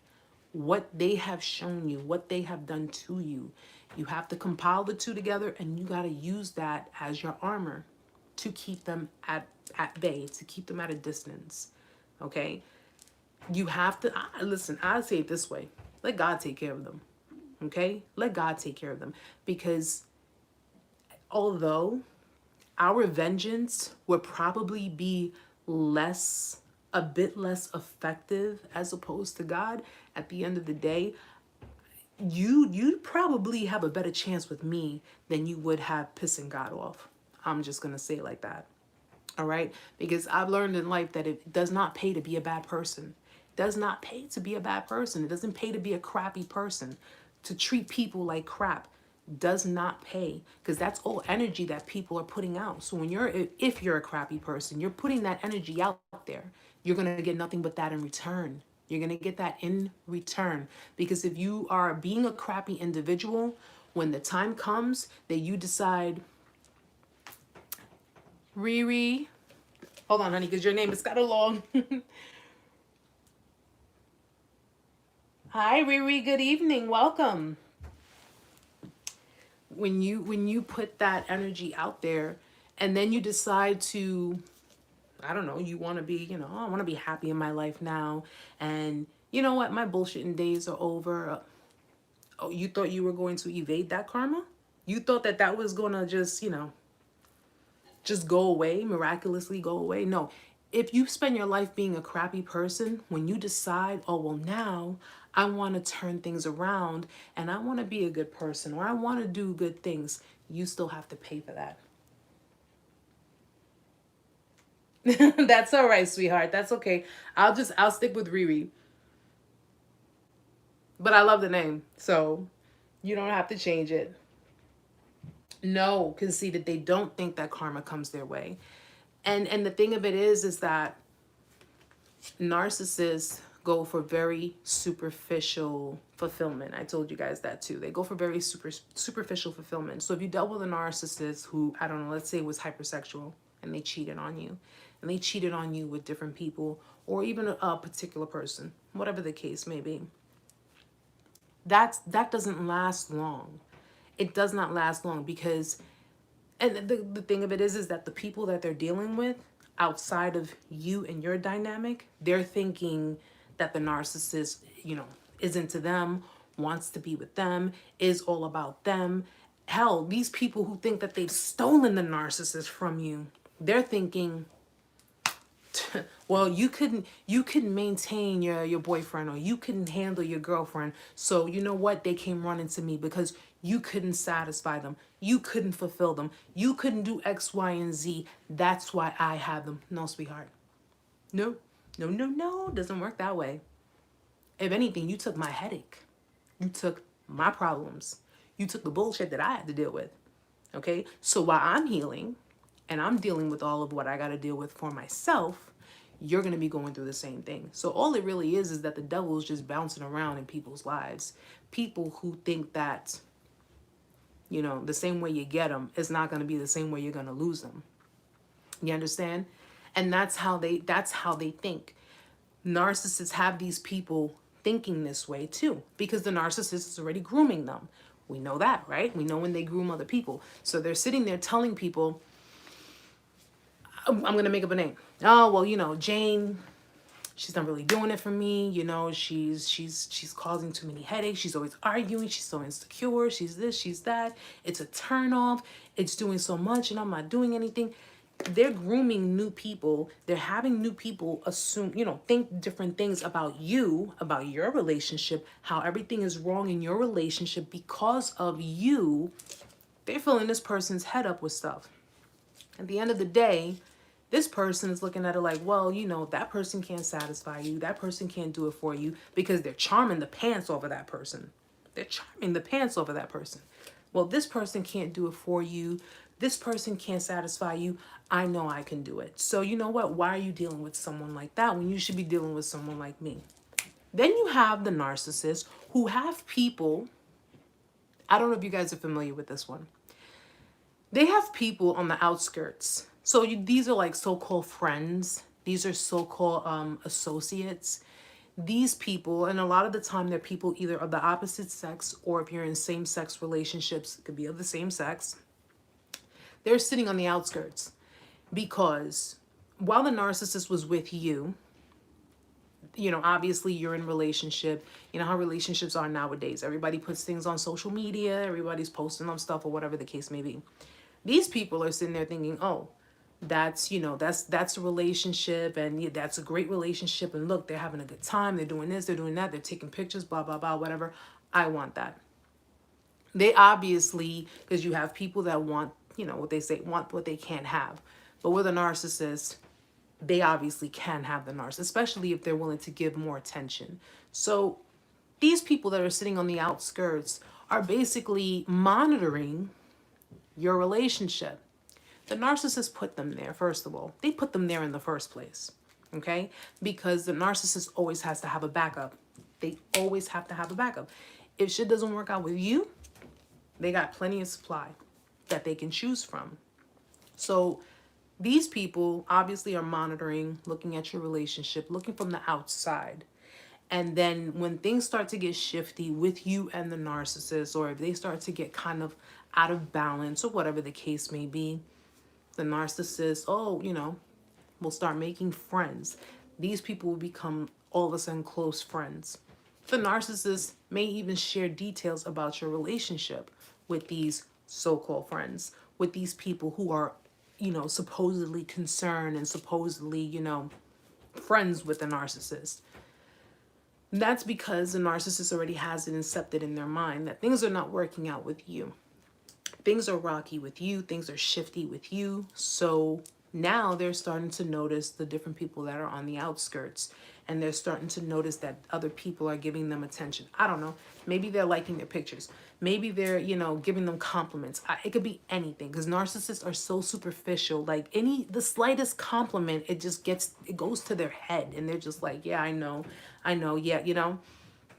A: what they have shown you, what they have done to you. You have to compile the two together, and you got to use that as your armor to keep them at bay, to keep them at a distance. Okay? You have to, listen, I say it this way. Let God take care of them. Okay? Let God take care of them. Because although our vengeance would probably be a bit less effective as opposed to God, at the end of the day, you'd probably have a better chance with me than you would have pissing God off. I'm just going to say it like that. All right? Because I've learned in life that it does not pay to be a bad person. It does not pay to be a bad person. It doesn't pay to be a crappy person. To treat people like crap does not pay, because that's all energy that people are putting out. So if you're a crappy person, you're putting that energy out there. You're going to get nothing but that in return. You're going to get that in return, because if you are being a crappy individual, when the time comes that you decide, Riri, hold on, honey, because your name is kind of long. Hi, Riri. Good evening. Welcome. When you put that energy out there, and then you decide to, I don't know, you want to be, oh, I want to be happy in my life now, and you know what, my bullshitting days are over. Oh, you thought you were going to evade that karma? You thought that was going to just go away, miraculously go away? No. If you spend your life being a crappy person, when you decide, oh, well, now I want to turn things around and I want to be a good person, or I want to do good things, you still have to pay for that. That's all right, sweetheart. That's okay. I'll stick with Riri. But I love the name, so you don't have to change it. No, conceited. They don't think that karma comes their way. And the thing of it is that narcissists go for very superficial fulfillment. I told you guys that too. They go for very superficial fulfillment. So if you dealt with a narcissist who, I don't know, let's say was hypersexual and they cheated on you, and they cheated on you with different people, or even a particular person, whatever the case may be. That doesn't last long. It does not last long, because, and the thing of it is that the people that they're dealing with outside of you and your dynamic, they're thinking that the narcissist, is into them, wants to be with them, is all about them. Hell, these people who think that they've stolen the narcissist from you, they're thinking, well, you couldn't maintain your boyfriend, or you couldn't handle your girlfriend. So you know what? They came running to me because you couldn't satisfy them. You couldn't fulfill them. You couldn't do X, Y, and Z. That's why I have them. No, sweetheart. No, no, no, no. Doesn't work that way. If anything, you took my headache. You took my problems. You took the bullshit that I had to deal with. Okay? So while I'm healing and I'm dealing with all of what I got to deal with for myself, you're going to be going through the same thing. So all it really is that the devil is just bouncing around in people's lives. People who think that, the same way you get them is not going to be the same way you're going to lose them. You understand? And that's how they think. Narcissists have these people thinking this way too, because the narcissist is already grooming them. We know that, right? We know when they groom other people. So they're sitting there telling people, I'm going to make up a name. Oh, well, Jane, she's not really doing it for me. She's causing too many headaches. She's always arguing. She's so insecure. She's this, she's that. It's a turnoff. It's doing so much and I'm not doing anything. They're grooming new people. They're having new people assume, think different things about you, about your relationship, how everything is wrong in your relationship because of you. They're filling this person's head up with stuff. At the end of the day, this person is looking at it like, well, that person can't satisfy you. That person can't do it for you, because they're charming the pants over that person. They're charming the pants over that person. Well, this person can't do it for you. This person can't satisfy you. I know I can do it. So you know what? Why are you dealing with someone like that when you should be dealing with someone like me? Then you have the narcissists who have people. I don't know if you guys are familiar with this one. They have people on the outskirts. So these are like so-called friends. These are so-called associates. These people, and a lot of the time they're people either of the opposite sex, or if you're in same-sex relationships, it could be of the same sex. They're sitting on the outskirts because while the narcissist was with you, obviously you're in relationship. You know how relationships are nowadays. Everybody puts things on social media. Everybody's posting on stuff or whatever the case may be. These people are sitting there thinking, oh, that's a relationship, and that's a great relationship. And look, they're having a good time. They're doing this, they're doing that. They're taking pictures, blah, blah, blah, whatever. I want that. They obviously, because you have people that want, what they say, want what they can't have. But with a narcissist, they obviously can have the narcissist, especially if they're willing to give more attention. So these people that are sitting on the outskirts are basically monitoring your relationship. The narcissist put them there, first of all. They put them there in the first place, okay? Because the narcissist always has to have a backup. They always have to have a backup. If shit doesn't work out with you, they got plenty of supply that they can choose from. So these people obviously are monitoring, looking at your relationship, looking from the outside. And then when things start to get shifty with you and the narcissist, or if they start to get kind of out of balance or whatever the case may be, the narcissist, will start making friends. These people will become all of a sudden close friends. The narcissist may even share details about your relationship with these so-called friends, with these people who are, supposedly concerned and supposedly, friends with the narcissist. That's because the narcissist already has it incepted in their mind that things are not working out with you. Things are rocky with you. Things are shifty with you. So now they're starting to notice the different people that are on the outskirts. And they're starting to notice that other people are giving them attention. I don't know. Maybe they're liking their pictures. Maybe they're, giving them compliments. It could be anything, because narcissists are so superficial. Like the slightest compliment, it goes to their head. And they're just like, yeah, I know, yeah,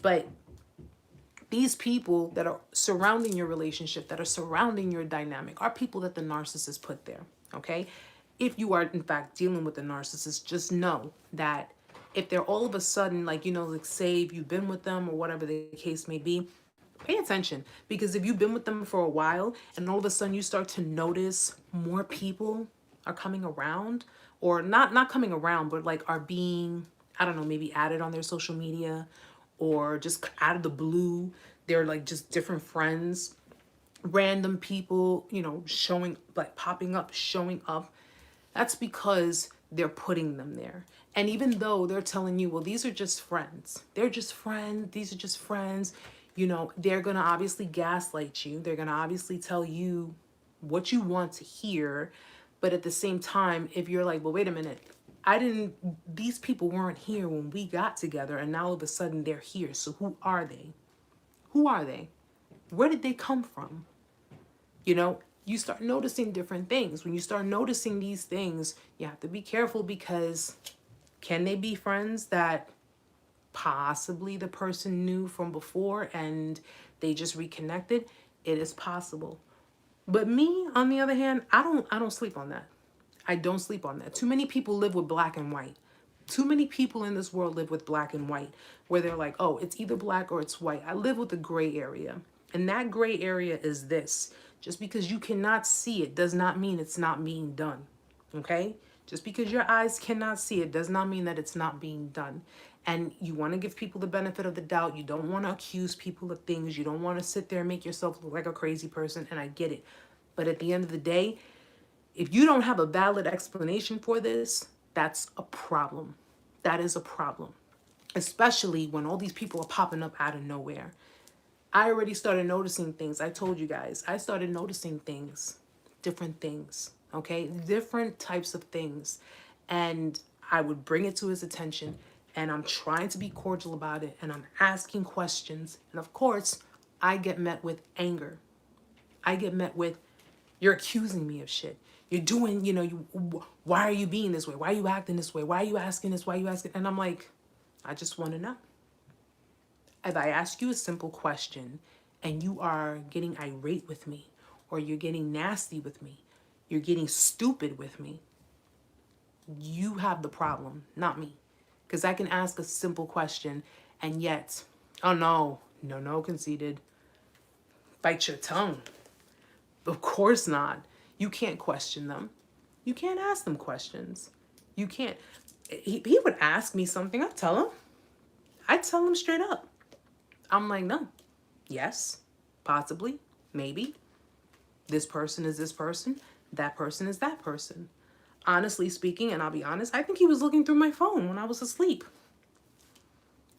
A: But these people that are surrounding your relationship, that are surrounding your dynamic, are people that the narcissist put there, okay? if you are in fact dealing with a narcissist, just know that if they're all of a sudden, like, like say if you've been with them or whatever the case may be, pay attention. Because if you've been with them for a while and all of a sudden you start to notice more people are coming around, or not coming around, but like are being, I don't know, maybe added on their social media, or just out of the blue, they're like just different friends, random people, showing, like popping up, showing up. That's because they're putting them there. And even though they're telling you, well, these are just friends, they're just friends, these are just friends, they're going to obviously gaslight you. They're going to obviously tell you what you want to hear. But at the same time, if you're like, well, wait a minute, these people weren't here when we got together, and now all of a sudden they're here. So who are they? Who are they? Where did they come from? You start noticing different things. When you start noticing these things, you have to be careful, because can they be friends that possibly the person knew from before and they just reconnected? It is possible. But me, on the other hand, I don't sleep on that. I don't sleep on that. Too many people live with black and white. Too many people in this world live with black and white, where they're like, oh, it's either black or it's white. I live with the gray area. And that gray area is this. Just because you cannot see it does not mean it's not being done. Okay? Just because your eyes cannot see it does not mean that it's not being done. And you want to give people the benefit of the doubt. You don't want to accuse people of things. You don't want to sit there and make yourself look like a crazy person. And I get it. But at the end of the day, if you don't have a valid explanation for this, that's a problem. That is a problem. Especially when all these people are popping up out of nowhere. I already started noticing things. I told you guys. I started noticing things. Different things. Okay? Different types of things. And I would bring it to his attention. And I'm trying to be cordial about it. And I'm asking questions. And of course, I get met with anger. I get met with, you're accusing me of shit. You're doing, why are you being this way? Why are you acting this way? Why are you asking this? Why are you asking? And I'm like, I just want to know. If I ask you a simple question and you are getting irate with me, or you're getting nasty with me, you're getting stupid with me, you have the problem, not me. Because I can ask a simple question and yet, oh no, conceited. Bite your tongue. Of course not. You can't question them. You can't ask them questions. You can't. He would ask me something. I'd tell him. I'd tell him straight up. I'm like, no. Yes. Possibly. Maybe. This person is this person. That person is that person. Honestly speaking, and I'll be honest, I think he was looking through my phone when I was asleep.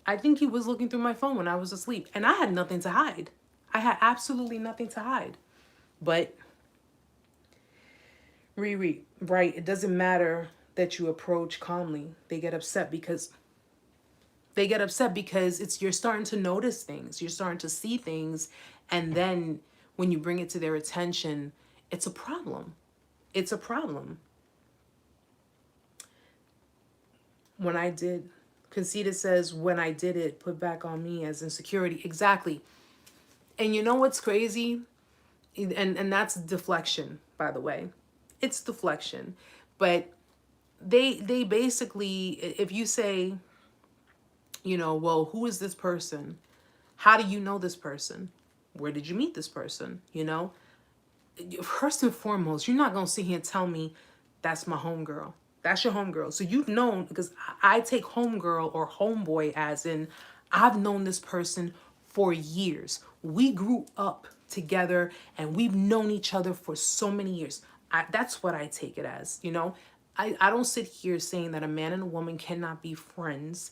A: I think he was looking through my phone when I was asleep. And I had nothing to hide. I had absolutely nothing to hide. But Riri, right, it doesn't matter that you approach calmly. They get upset because you're starting to notice things. You're starting to see things. And then when you bring it to their attention, it's a problem. It's a problem. When I did, Conceited says, when I did it, put back on me as insecurity. Exactly. And you know what's crazy? And that's deflection, by the way. It's deflection. But they basically, if you say, well, who is this person? How do you know this person? Where did you meet this person? First and foremost, you're not going to sit here and tell me that's my homegirl. That's your homegirl. So you've known, because I take homegirl or homeboy as in, I've known this person for years. We grew up together and we've known each other for so many years. That's what I take it as, I don't sit here saying that a man and a woman cannot be friends,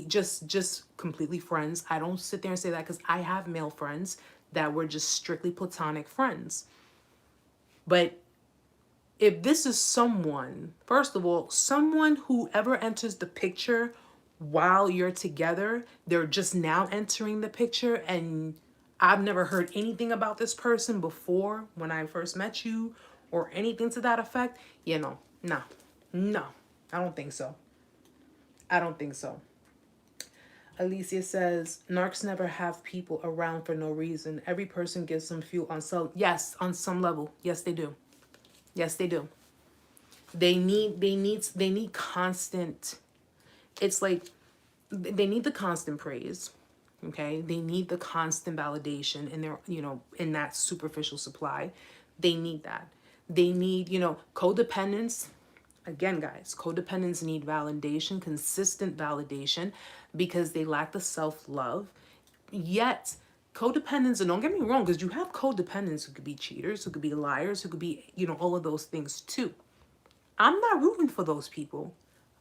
A: just completely friends. I don't sit there and say that, because I have male friends that were just strictly platonic friends. But if this is someone, first of all, someone who ever enters the picture while you're together, they're just now entering the picture, and I've never heard anything about this person before when I first met you or anything to that effect, no, I don't think so. I don't think so. Alicia says, narcs never have people around for no reason. Every person gives some fuel on some, yes, on some level. Yes, they do. Yes, they do. They need constant, it's like they need the constant praise. Okay, they need the constant validation in their, in that superficial supply. They need that. They need, codependence. Again, guys, codependents need validation, consistent validation, because they lack the self-love. Yet codependents, and don't get me wrong, because you have codependents who could be cheaters, who could be liars, who could be, all of those things too. I'm not rooting for those people.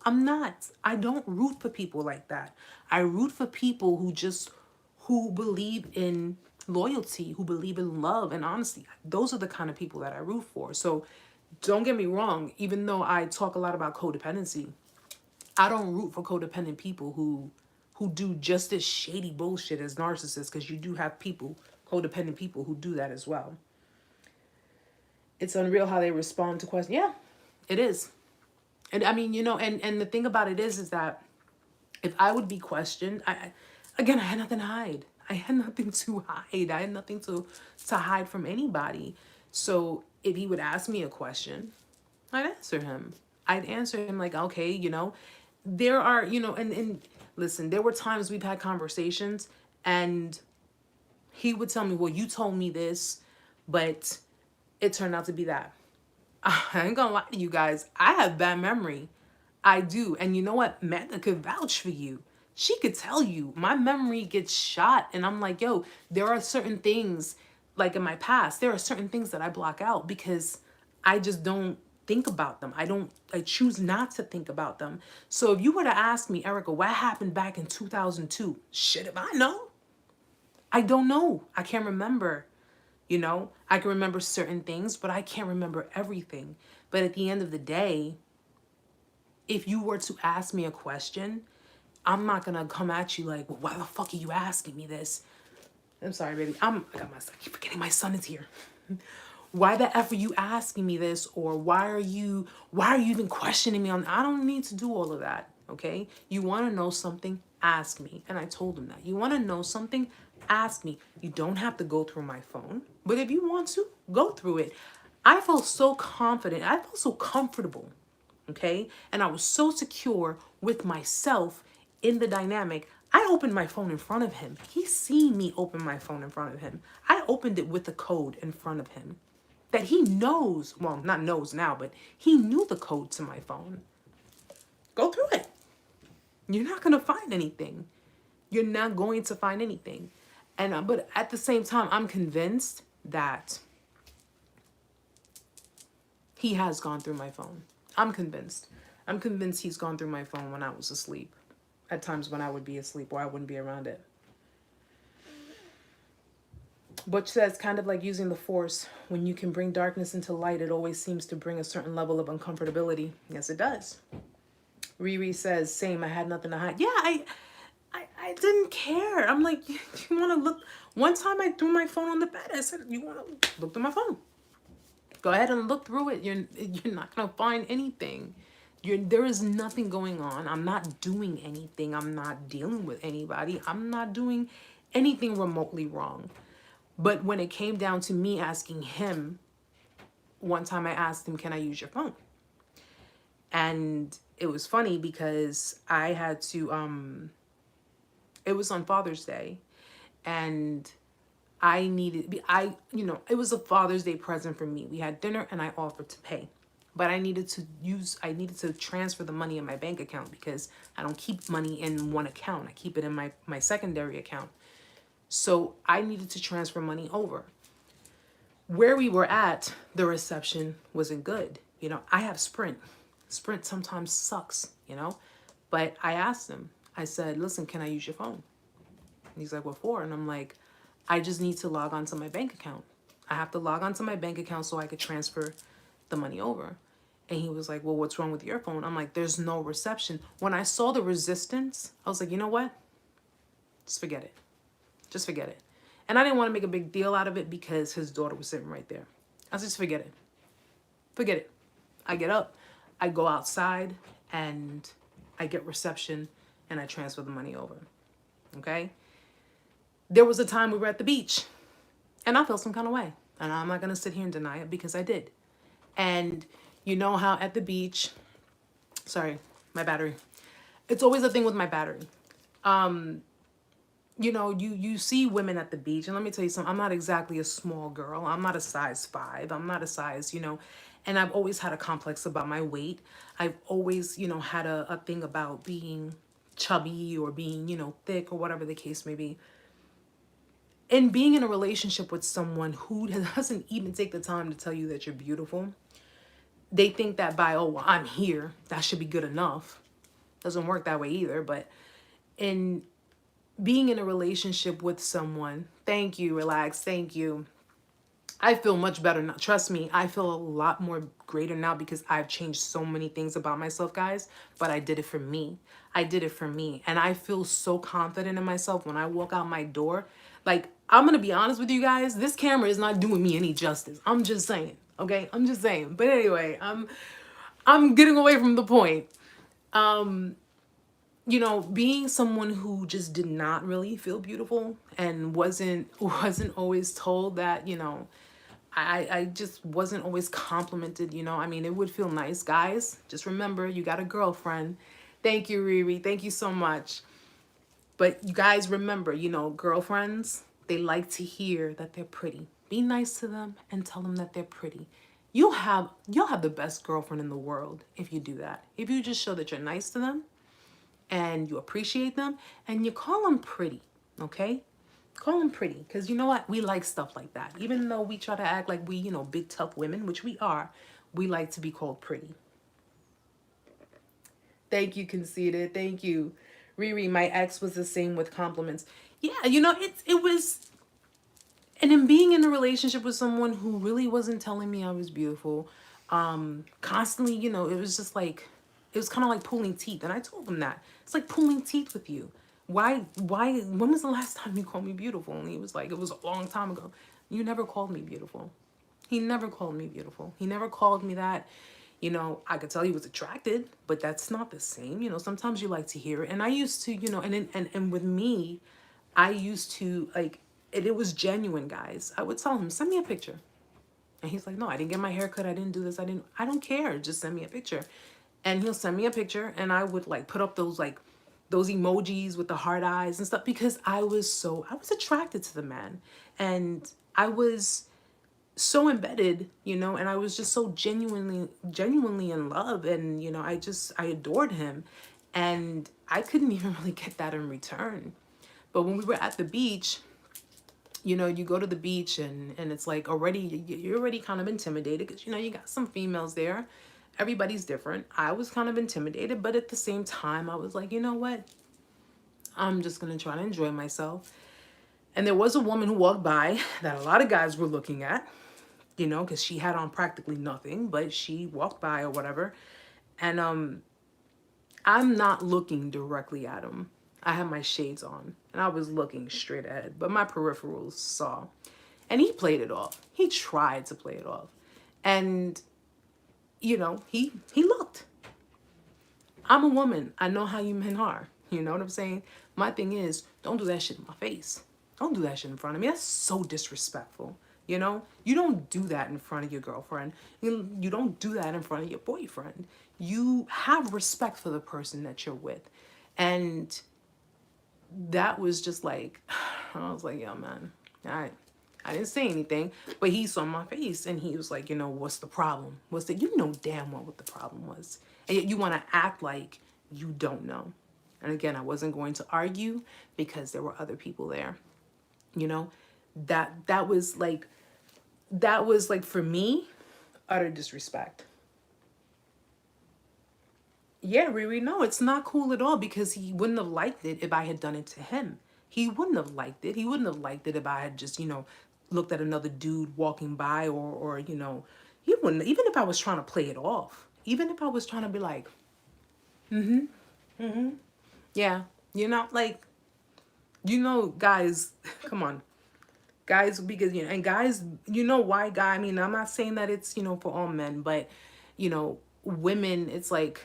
A: I'm not. I don't root for people like that. I root for people who believe in loyalty, who believe in love and honesty. Those are the kind of people that I root for. So don't get me wrong, even though I talk a lot about codependency, I don't root for codependent people who do just as shady bullshit as narcissists, because you do have people, codependent people, who do that as well. It's unreal how they respond to questions. Yeah, it is. And I mean, and the thing about it is that if I would be questioned, again, I had nothing to hide. I had nothing to hide. I had nothing to hide from anybody. So if he would ask me a question, I'd answer him. I'd answer him like, okay, there are, and listen, there were times we've had conversations and he would tell me, well, you told me this, but it turned out to be that. I ain't gonna lie to you guys. I have bad memory. I do. And you know what? Amanda could vouch for you. She could tell you my memory gets shot. And I'm like, yo, there are certain things, like in my past, there are certain things that I block out because I just don't think about them. I choose not to think about them. So if you were to ask me, Erica, what happened back in 2002? Shit, if I know, I don't know. I can't remember. I can remember certain things, but I can't remember everything. But at the end of the day, if you were to ask me a question, I'm not gonna come at you like, well, why the fuck are you asking me this? I'm sorry, baby. I keep forgetting my son is here. Why the F are you asking me this? Or why are you even questioning me on? I don't need to do all of that. Okay. You want to know something? Ask me. And I told him that. You want to know something? Ask me. You don't have to go through my phone, but if you want to, go through it. I felt so confident. I felt so comfortable. Okay. And I was so secure with myself in the dynamic. I opened my phone in front of him. He seen me open my phone in front of him. I opened it with the code in front of him that he knows, well, not knows now, but he knew the code to my phone. Go through it. You're not going to find anything. You're not going to find anything. And but at the same time, I'm convinced that he has gone through my phone. I'm convinced. I'm convinced he's gone through my phone when I was asleep. At times when I would be asleep or I wouldn't be around it. Butch says, kind of like using the force. When you can bring darkness into light, it always seems to bring a certain level of uncomfortability. Yes, it does. Riri says, same, I had nothing to hide. Yeah, I didn't care. I'm like, you want to look? One time I threw my phone on the bed. I said, you want to look through my phone? Go ahead and look through it. You're not going to find anything. There is nothing going on. I'm not doing anything. I'm not dealing with anybody. I'm not doing anything remotely wrong. But when it came down to me asking him, one time I asked him, can I use your phone? And it was funny because I had to, it was on Father's Day and it was a Father's Day present for me. We had dinner and I offered to pay. But I needed to transfer the money in my bank account because I don't keep money in one account. I keep it in my secondary account. So I needed to transfer money over. Where we were at, the reception wasn't good. I have Sprint. Sprint sometimes sucks, But I asked him, I said, listen, can I use your phone? And he's like, what for? And I'm like, I just need to log on to my bank account. I have to log on to my bank account so I could transfer the money over. And he was like, well, what's wrong with your phone? I'm like, there's no reception. When I saw the resistance, I was like, you know what? Just forget it. Just forget it. And I didn't want to make a big deal out of it because his daughter was sitting right there. I said, just forget it. Forget it. I get up, I go outside, and I get reception, and I transfer the money over. Okay? There was a time we were at the beach, and I felt some kind of way. And I'm not going to sit here and deny it because I did. And You know how at the beach, sorry, my battery. It's always a thing with my battery. You know, you see women at the beach, and let me tell you something, I'm not exactly a small girl. I'm not a size 5. I'm not a size, you know, and I've always had a complex about my weight. I've always, you know, had a thing about being chubby or being, you know, thick or whatever the case may be. And being in a relationship with someone who doesn't even take the time to tell you that you're beautiful, they think that by, oh, well, I'm here, that should be good enough. Doesn't work that way either. But in being in a relationship with someone, thank you, relax, thank you. I feel much better now. Trust me, I feel a lot more greater now because I've changed so many things about myself, guys. But I did it for me. I did it for me. And I feel so confident in myself when I walk out my door. Like, I'm going to be honest with you guys. This camera is not doing me any justice. I'm just saying. Okay? I'm just saying. But anyway, I'm getting away from the point. You know, being someone who just did not really feel beautiful and wasn't always told that, you know, I just wasn't always complimented, you know. I mean, it would feel nice, guys. Just remember, you got a girlfriend. Thank you, Riri. Thank you so much. But you guys remember, you know, girlfriends, they like to hear that they're pretty. Be nice to them and tell them that they're pretty. You'll have the best girlfriend in the world if you do that. If you just show that you're nice to them and you appreciate them and you call them pretty, okay? Call them pretty, because you know what? We like stuff like that. Even though we try to act like we, you know, big tough women, which we are, we like to be called pretty. Thank you, Conceited. Thank you. Riri, my ex was the same with compliments. Yeah, you know, it was, and in being in a relationship with someone who really wasn't telling me I was beautiful, constantly, you know, it was just like, it was kind of like pulling teeth. And I told him that. It's like pulling teeth with you. When was the last time you called me beautiful? And he was like, it was a long time ago. You never called me beautiful. He never called me beautiful. He never called me that. You know, I could tell he was attracted, but that's not the same. You know, sometimes you like to hear it. And I used to, you know, and with me, I used to like, it was genuine, guys. I would tell him, send me a picture. And he's like, no, I didn't get my hair cut. I didn't do this. I don't care. Just send me a picture. And he'll send me a picture and I would like put up those emojis with the heart eyes and stuff because I was attracted to the man. And I was so embedded, you know, and I was just so genuinely in love. And, you know, I adored him. And I couldn't even really get that in return. But when we were at the beach, you know, you go to the beach and it's like already, you're already kind of intimidated because, you know, you got some females there. Everybody's different. I was kind of intimidated, but at the same time, I was like, you know what? I'm just going to try to enjoy myself. And there was a woman who walked by that a lot of guys were looking at, you know, because she had on practically nothing, but she walked by or whatever. And I'm not looking directly at him. I had my shades on and I was looking straight ahead, but my peripherals saw. And he played it off. He tried to play it off. And, you know, he looked. I'm a woman. I know how you men are. You know what I'm saying? My thing is, don't do that shit in my face. Don't do that shit in front of me. That's so disrespectful. You know, you don't do that in front of your girlfriend. You don't do that in front of your boyfriend. You have respect for the person that you're with. And that was just like, I was like, yo, man, I didn't say anything, but he saw my face and he was like, you know, what's the problem? You know damn well what the problem was. And yet you want to act like you don't know. And again, I wasn't going to argue because there were other people there. You know, that was like for me, utter disrespect. Yeah, Riri, no, it's not cool at all because he wouldn't have liked it if I had done it to him. He wouldn't have liked it. He wouldn't have liked it if I had just, you know, looked at another dude walking by or you know, he wouldn't, even if I was trying to play it off, even if I was trying to be like, yeah, you know, like, you know, guys, come on. Guys, because, you know, and guys, you know why guy, I mean, I'm not saying that it's, you know, for all men, but, you know, women, it's like,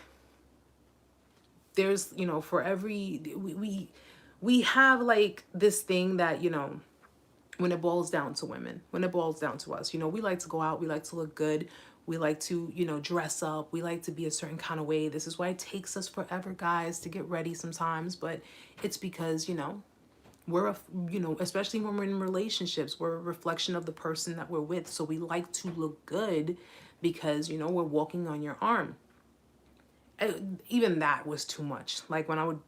A: there's, you know, for every, we have like this thing that, you know, when it boils down to women, when it boils down to us. You know, we like to go out, we like to look good, we like to, you know, dress up, we like to be a certain kind of way. This is why it takes us forever, guys, to get ready sometimes, but it's because, you know, we're a, you know, especially when we're in relationships, we're a reflection of the person that we're with. So we like to look good because, you know, we're walking on your arm. Even that was too much. Like when I would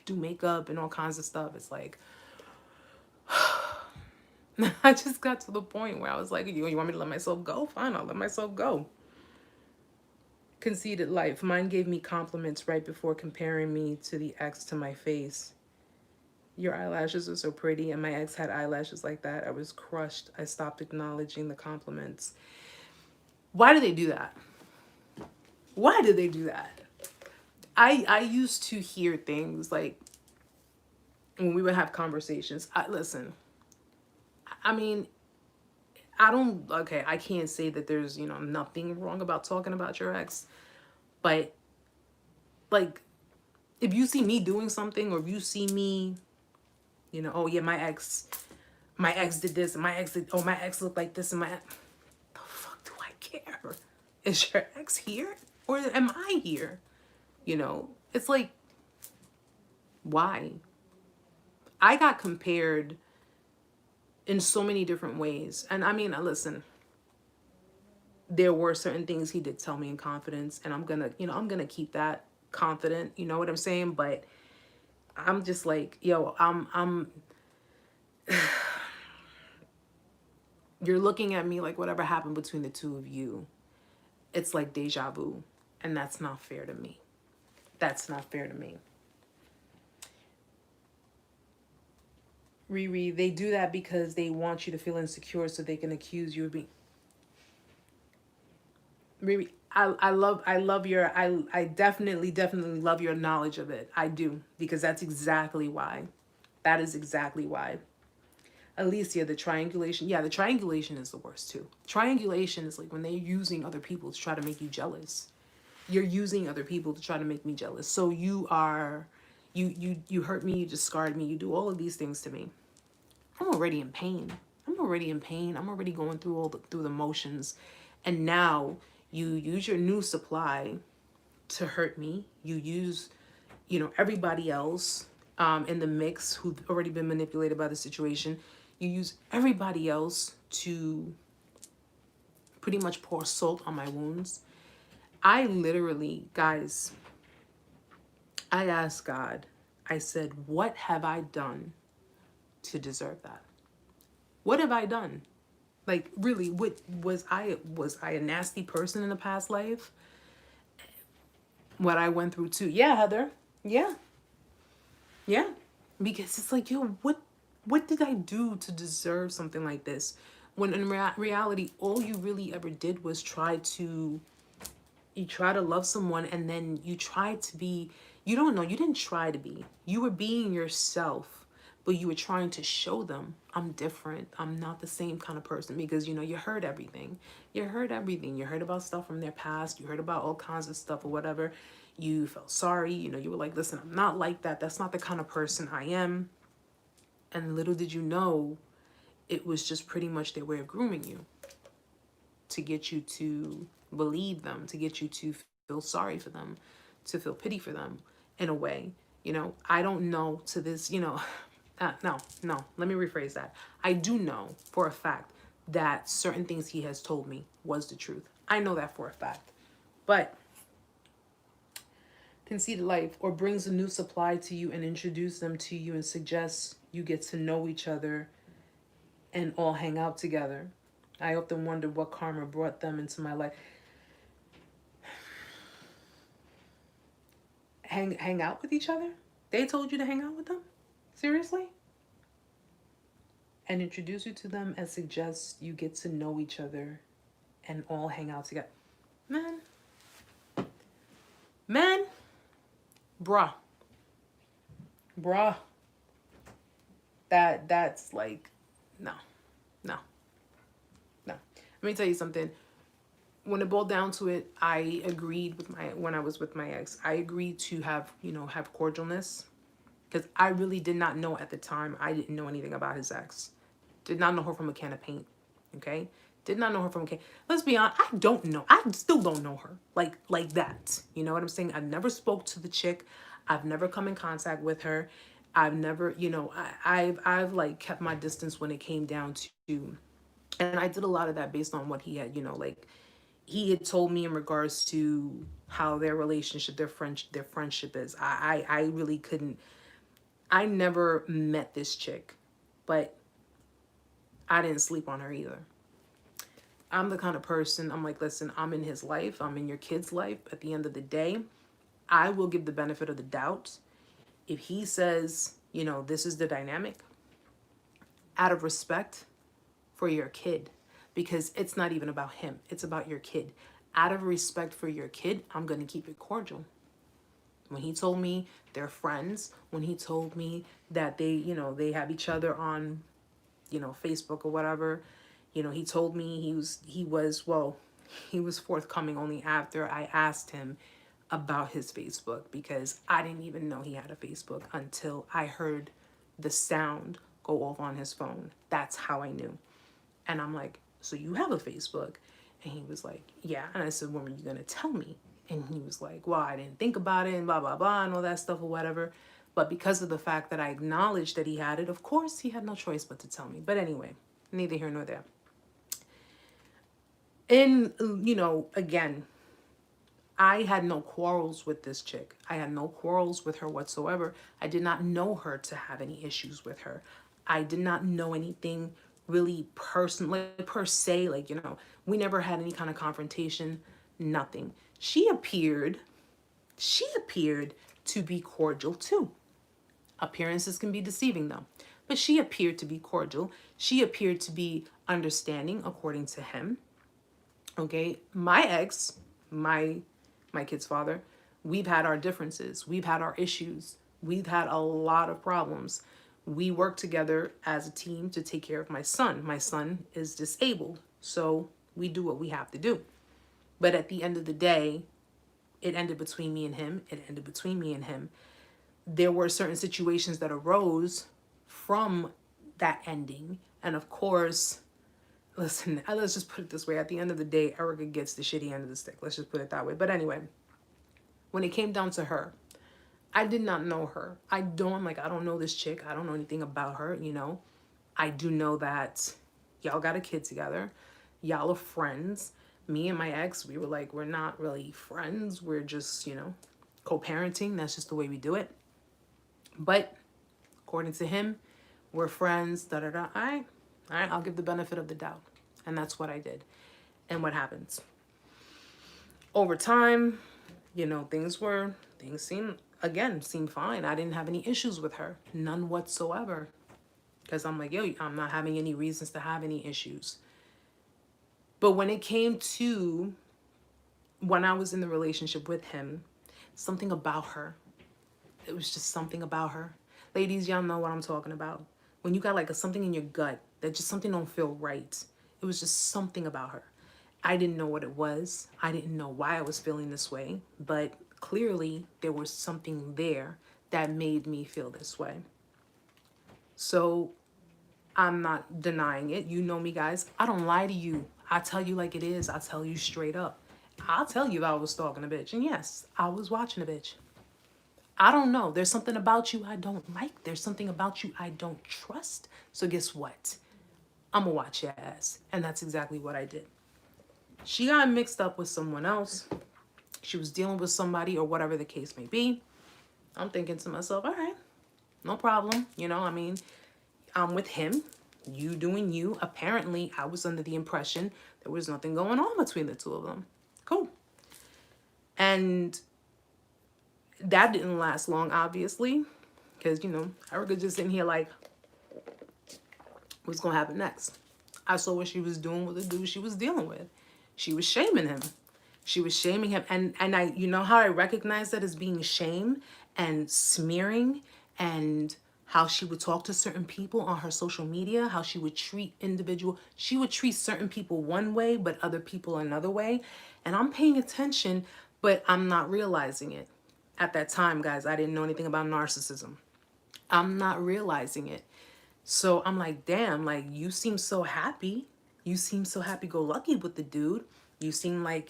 A: do makeup and all kinds of stuff, it's like, I just got to the point where I was like, you want me to let myself go? Fine, I'll let myself go. Conceited life. Mine gave me compliments right before comparing me to the ex to my face. Your eyelashes are so pretty, and my ex had eyelashes like that. I was crushed. I stopped acknowledging the compliments. Why do they do that? Why do they do that? I used to hear things like when we would have conversations. Listen, I mean, okay, I can't say that there's, you know, nothing wrong about talking about your ex, but like, if you see me doing something, or if you see me, you know, oh yeah, my ex did this, and my ex did, oh, my ex looked like this, and the fuck do I care? Is your ex here? Or am I here? You know, it's like, why? I got compared in so many different ways. And I mean, listen, there were certain things he did tell me in confidence, and I'm gonna, you know, I'm gonna keep that confident, you know what I'm saying? But I'm just like, yo, you're looking at me like whatever happened between the two of you, it's like deja vu. And that's not fair to me. That's not fair to me. Riri, they do that because they want you to feel insecure so they can accuse you of being. Riri, I definitely love your knowledge of it. I do, because that's exactly why. That is exactly why. Alicia, the triangulation. Yeah, the triangulation is the worst too. Triangulation is like when they're using other people to try to make you jealous. You're using other people to try to make me jealous. So you are, you hurt me, you discard me, you do all of these things to me. I'm already in pain. I'm already in pain. I'm already going through through the motions. And now you use your new supply to hurt me. You use, you know, everybody else in the mix who've already been manipulated by the situation. You use everybody else to pretty much pour salt on my wounds. I literally, guys, I asked God, I said, what have I done to deserve that? What have I done? Like, really, what was I a nasty person in a past life? What I went through too. Yeah, Heather. Yeah. Yeah. Because it's like, yo, what did I do to deserve something like this? When in reality, all you really ever did was you try to love someone, and then you try to be, you don't know, you didn't try to be. You were being yourself, but you were trying to show them, I'm different. I'm not the same kind of person, because, you know, you heard everything. You heard everything. You heard about stuff from their past. You heard about all kinds of stuff or whatever. You felt sorry. You know, you were like, listen, I'm not like that. That's not the kind of person I am. And little did you know, it was just pretty much their way of grooming you to get you to believe them, to get you to feel sorry for them, to feel pity for them in a way. You know, I don't know to this, you know, no, let me rephrase that. I do know for a fact that certain things he has told me was the truth. I know that for a fact. But conceited life, or brings a new supply to you and introduce them to you and suggests you get to know each other and all hang out together. I often wondered what karma brought them into my life. Hang out with each other? They told you to hang out with them? Seriously? And introduce you to them and suggest you get to know each other and all hang out together. Man, bruh, that's like, no. Let me tell you something. When it boiled down to it, I agreed with when I was with my ex, I agreed to have cordialness, because I really did not know at the time. I didn't know anything about his ex. Did not know her from a can of paint. Okay? Did not know her from a can. Let's be honest, I don't know. I still don't know her. Like that. You know what I'm saying? I never spoke to the chick. I've never come in contact with her. I've never, I've like kept my distance when it came down to, and I did a lot of that based on what he had, like he had told me in regards to how their relationship, their friendship is. I really couldn't. I never met this chick, but I didn't sleep on her either. I'm the kind of person, I'm like, listen, I'm in his life. I'm in your kid's life. At the end of the day, I will give the benefit of the doubt. If he says, this is the dynamic, out of respect for your kid, because it's not even about him. It's about your kid. Out of respect for your kid, I'm going to keep it cordial. When he told me they're friends, when he told me that they have each other on, Facebook or whatever, he told me he was forthcoming only after I asked him about his Facebook, because I didn't even know he had a Facebook until I heard the sound go off on his phone. That's how I knew. And I'm like, so you have a Facebook? And he was like, yeah. And I said, when were you going to tell me? And he was like, well, I didn't think about it and blah, blah, blah, and all that stuff or whatever. But because of the fact that I acknowledged that he had it, of course, he had no choice but to tell me. But anyway, neither here nor there. And, again, I had no quarrels with this chick. I had no quarrels with her whatsoever. I did not know her to have any issues with her. I did not know anything really personal, per se. We never had any kind of confrontation, nothing. She appeared to be cordial too. Appearances can be deceiving though. But she appeared to be cordial. She appeared to be understanding according to him. Okay, my ex, my kid's father, we've had our differences. We've had our issues. We've had a lot of problems. We work together as a team to take care of my son. My son is disabled, so we do what we have to do. But at the end of the day, it ended between me and him. It ended between me and him. There were certain situations that arose from that ending. And of course, listen, let's just put it this way. At the end of the day, Erica gets the shitty end of the stick. Let's just put it that way. But anyway, when it came down to her, I did not know her. I don't know this chick. I don't know anything about her, I do know that y'all got a kid together. Y'all are friends. Me and my ex, we're not really friends. We're just, co-parenting. That's just the way we do it. But according to him, we're friends, da-da-da. All right, I'll give the benefit of the doubt. And that's what I did. And what happens? Over time, things seemed fine. I didn't have any issues with her. None whatsoever. Because I'm like, I'm not having any reasons to have any issues. But when it came to when I was in the relationship with him, something about her, it was just something about her. Ladies, y'all know what I'm talking about. When you got something in your gut that just something don't feel right. It was just something about her. I didn't know what it was. I didn't know why I was feeling this way, but clearly there was something there that made me feel this way. So I'm not denying it. You know me, guys. I don't lie to you. I tell you like it is. I tell you straight up. I'll tell you if I was stalking a bitch. And yes, I was watching a bitch. I don't know. There's something about you I don't like. There's something about you I don't trust. So guess what? I'm going to watch your ass. And that's exactly what I did. She got mixed up with someone else. She was dealing with somebody or whatever the case may be. I'm thinking to myself, all right, no problem. I'm with him. You doing you. Apparently, I was under the impression there was nothing going on between the two of them. Cool. And that didn't last long, obviously, because, Erica just sitting here like, what's going to happen next? I saw what she was doing with the dude she was dealing with. She was shaming him. She was shaming him. And I, how I recognize that as being shame and smearing, and how she would talk to certain people on her social media, how she would treat she would treat certain people one way, but other people another way. And I'm paying attention, but I'm not realizing it. At that time, guys, I didn't know anything about narcissism. I'm not realizing it. So I'm like, damn, like you seem so happy. You seem so happy-go-lucky with the dude. You seem like,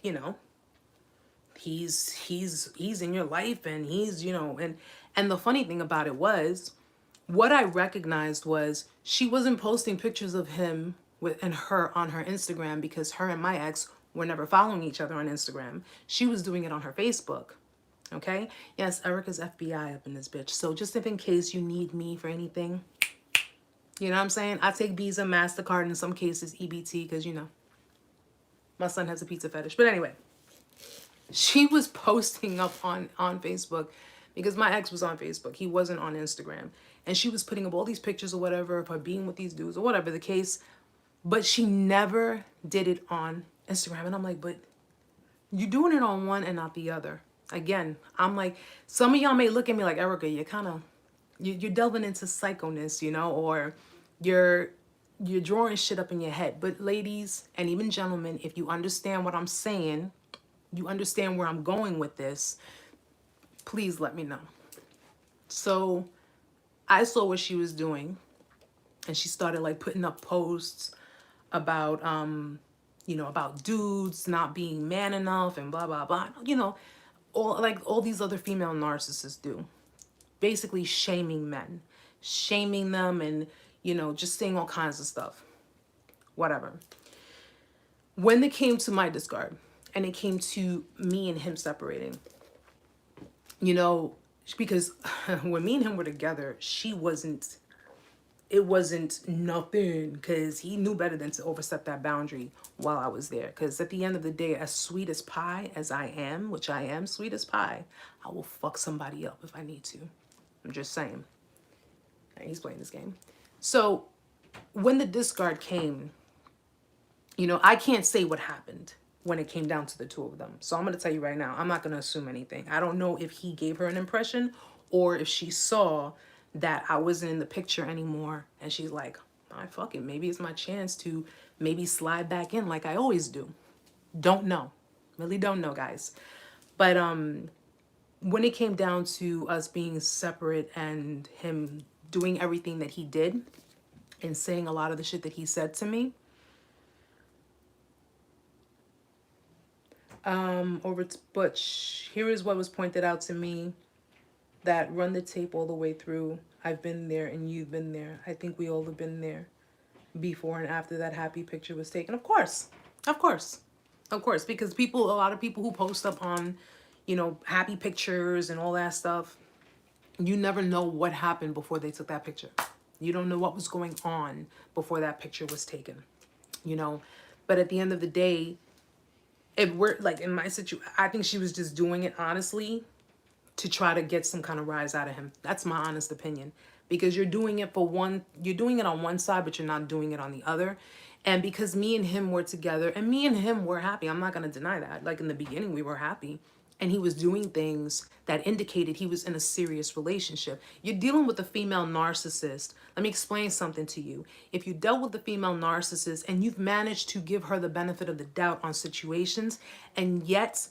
A: he's in your life, and he's, and the funny thing about it was, what I recognized was she wasn't posting pictures of him with and her on her Instagram, because her and my ex were never following each other on Instagram. She was doing it on her Facebook. Okay? Yes, Erica's FBI up in this bitch. So just if in case you need me for anything, you know what I'm saying? I take Visa, MasterCard, in some cases EBT, because, my son has a pizza fetish. But anyway, she was posting up on Facebook, because my ex was on Facebook. He wasn't on Instagram. And she was putting up all these pictures or whatever of her being with these dudes or whatever the case. But she never did it on Instagram. And I'm like, but you're doing it on one and not the other. Again, I'm like, some of y'all may look at me like, Erica, you're kind of, you're delving into psychoness, or you're drawing shit up in your head. But ladies and even gentlemen, if you understand what I'm saying, you understand where I'm going with this, please let me know. So I saw what she was doing, and she started like putting up posts about about dudes not being man enough and blah blah blah, all these other female narcissists do, basically shaming men, shaming them, and just saying all kinds of stuff, whatever. When it came to my discard, and it came to me and him separating, because when me and him were together, it wasn't nothing, because he knew better than to overstep that boundary while I was there. Because at the end of the day, as sweet as pie as I am, which I am sweet as pie, I will fuck somebody up if I need to. I'm just saying. And he's playing this game. So when the discard came, I can't say what happened when it came down to the two of them. So I'm going to tell you right now, I'm not going to assume anything. I don't know if he gave her an impression, or if she saw that I wasn't in the picture anymore, and she's like, fuck it, maybe it's my chance to maybe slide back in like I always do. Don't know. Really don't know, guys. But when it came down to us being separate and him doing everything that he did and saying a lot of the shit that he said to me, over to Butch, here is what was pointed out to me, that run the tape all the way through. I've been there and you've been there. I think we all have been there before and after that happy picture was taken. Of course, because a lot of people who post up on, happy pictures and all that stuff, you never know what happened before they took that picture. You don't know what was going on before that picture was taken, But at the end of the day, if we're like in my situation, I think she was just doing it honestly to try to get some kind of rise out of him. That's my honest opinion. Because you're doing it on one side, but you're not doing it on the other. And because me and him were together, and me and him were happy, I'm not going to deny that. Like in the beginning, we were happy. And he was doing things that indicated he was in a serious relationship. You're dealing with a female narcissist. Let me explain something to you. If you dealt with a female narcissist and you've managed to give her the benefit of the doubt on situations, and yet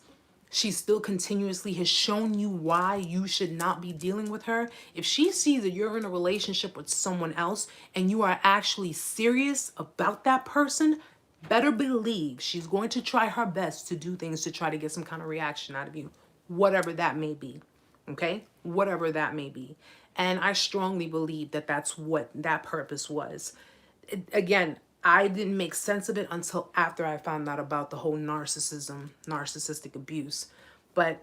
A: she still continuously has shown you why you should not be dealing with her. If she sees that you're in a relationship with someone else and you are actually serious about that person, better believe she's going to try her best to do things to try to get some kind of reaction out of you, whatever that may be. Okay? Whatever that may be. And I strongly believe that that's what that purpose was. Again, I didn't make sense of it until after I found out about the whole narcissistic abuse. But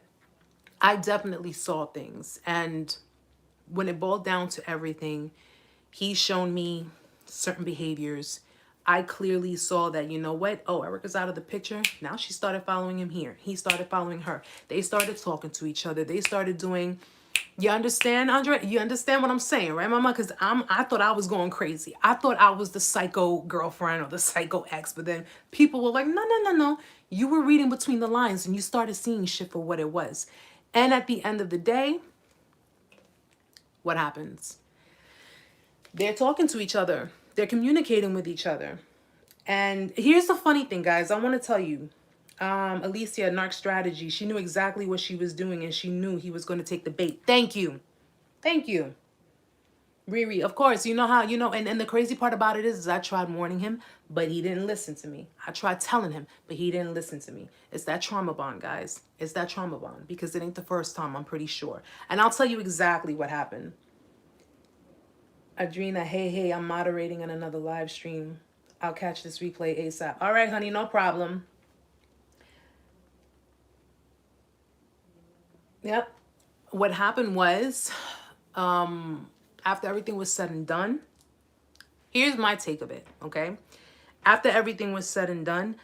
A: I definitely saw things. And when it boiled down to everything, he's shown me certain behaviors. I clearly saw that, you know what? Oh, Erica's out of the picture. Now she started following him here. He started following her. They started talking to each other. They started doing... You understand, Andre? You understand what I'm saying, right, Mama? Because I thought I was going crazy. I thought I was the psycho girlfriend or the psycho ex. But then people were like, no. You were reading between the lines and you started seeing shit for what it was. And at the end of the day, what happens? They're talking to each other. They're communicating with each other. And here's the funny thing, guys. I want to tell you. Alicia, Narc Strategy, she knew exactly what she was doing and she knew he was going to take the bait. Thank you. Riri, of course, you know how, and the crazy part about it is I tried warning him, but he didn't listen to me. I tried telling him, but he didn't listen to me. It's that trauma bond, guys. It's that trauma bond, because it ain't the first time, I'm pretty sure. And I'll tell you exactly what happened. Adrena, hey, I'm moderating in another live stream. I'll catch this replay ASAP. All right, honey, no problem. Yep. What happened was, after everything was said and done, here's my take of it, okay? After everything was said and done,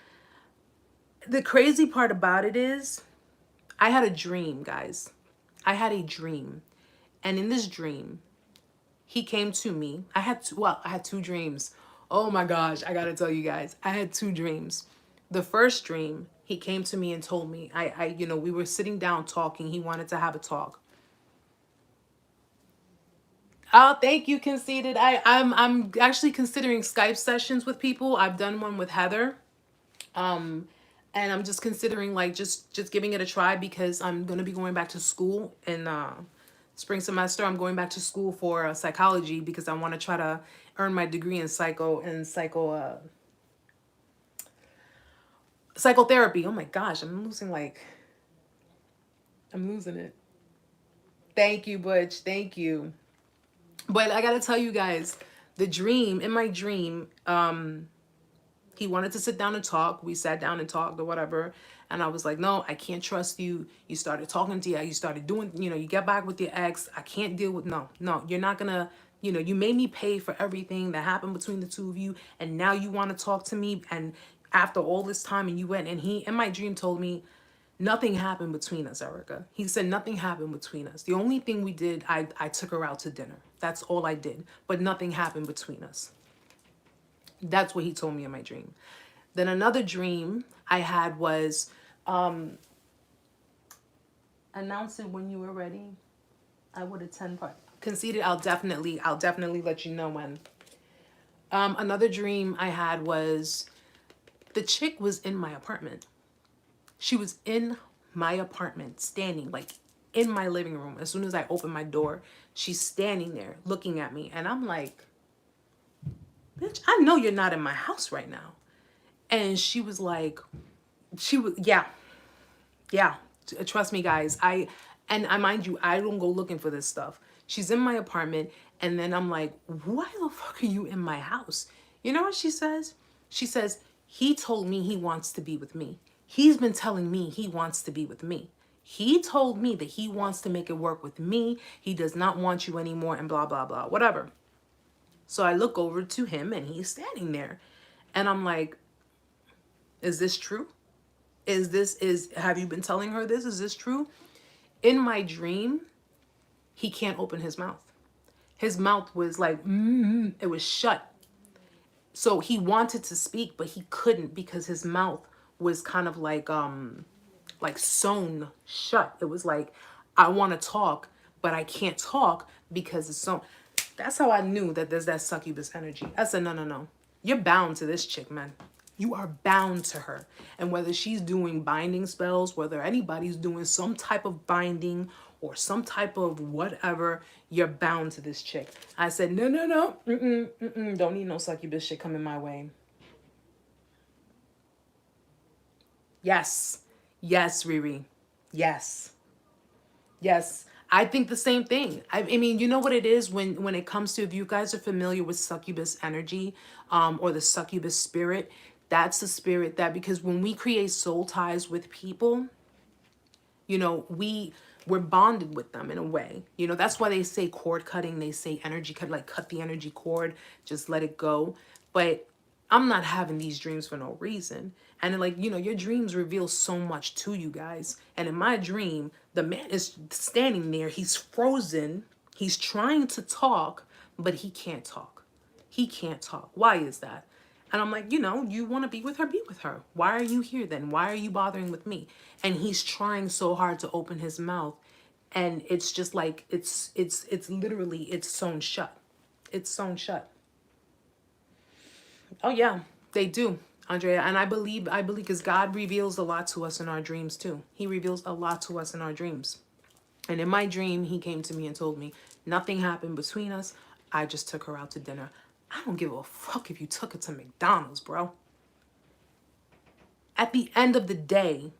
A: the crazy part about it is I had a dream, guys. I had a dream. And in this dream, he came to me. I had two dreams. Oh my gosh, I gotta tell you guys. I had two dreams. The first dream, he came to me and told me, we were sitting down talking. He wanted to have a talk. Oh, thank you, Conceited. I'm actually considering Skype sessions with people. I've done one with Heather. And I'm just considering like just giving it a try, because I'm gonna be going back to school in spring semester. I'm going back to school for psychology, because I want to try to earn my degree in psychotherapy. Oh my gosh, I'm losing it. Thank you, Butch. Thank you. But I gotta tell you guys, in my dream, he wanted to sit down and talk. We sat down and talked or whatever. And I was like, no, I can't trust you. You started talking to you started doing, you get back with your ex. I can't deal with, no, you're not gonna, you made me pay for everything that happened between the two of you. And now you want to talk to me. And after all this time, and you went, and he, in my dream, told me, nothing happened between us, Erica. He said nothing happened between us. The only thing we did, I took her out to dinner. That's all I did. But nothing happened between us. That's what he told me in my dream. Then another dream I had was, announce it when you were ready. I would attend part. Conceded, I'll definitely let you know when. Another dream I had was the chick was in my apartment. She was in my apartment, standing like in my living room. As soon as I opened my door, she's standing there looking at me. And I'm like, bitch, I know you're not in my house right now. And she was like, yeah. Trust me, guys. I mind you, I don't go looking for this stuff. She's in my apartment. And then I'm like, why the fuck are you in my house? You know what she says? She says, he told me he wants to be with me. He's been telling me he wants to be with me. He told me that he wants to make it work with me. He does not want you anymore, and blah, blah, blah, whatever. So I look over to him and he's standing there. And I'm like, is this true? Have you been telling her this? Is this true? In my dream, he can't open his mouth. His mouth was like, it was shut. So he wanted to speak, but he couldn't, because his mouth was kind of like sewn shut. It was like, I want to talk, but I can't talk because it's so. That's how I knew that there's that succubus energy. I said, no. You're bound to this chick, man. You are bound to her. And whether she's doing binding spells, whether anybody's doing some type of binding or some type of whatever, you're bound to this chick. I said, no. Don't need no succubus shit coming my way. Yes, Riri. Yes. I think the same thing. I mean, you know what it is when it comes to, if you guys are familiar with succubus energy, or the succubus spirit, that's the spirit that, because when we create soul ties with people, we're bonded with them in a way. That's why they say cord cutting, they say energy cut, like cut the energy cord, just let it go. But I'm not having these dreams for no reason. And your dreams reveal so much to you guys. And in my dream, the man is standing there. He's frozen. He's trying to talk, but he can't talk. Why is that? And I'm like, you want to be with her, be with her. Why are you here then? Why are you bothering with me? And he's trying so hard to open his mouth. And it's just like, it's literally, it's sewn shut. It's sewn shut. Oh yeah, they do, Andrea. And I believe because God reveals a lot to us in our dreams too. He reveals a lot to us in our dreams. And in my dream, he came to me and told me nothing happened between us. I just took her out to dinner. I don't give a fuck if you took her to McDonald's, bro. At the end of the day,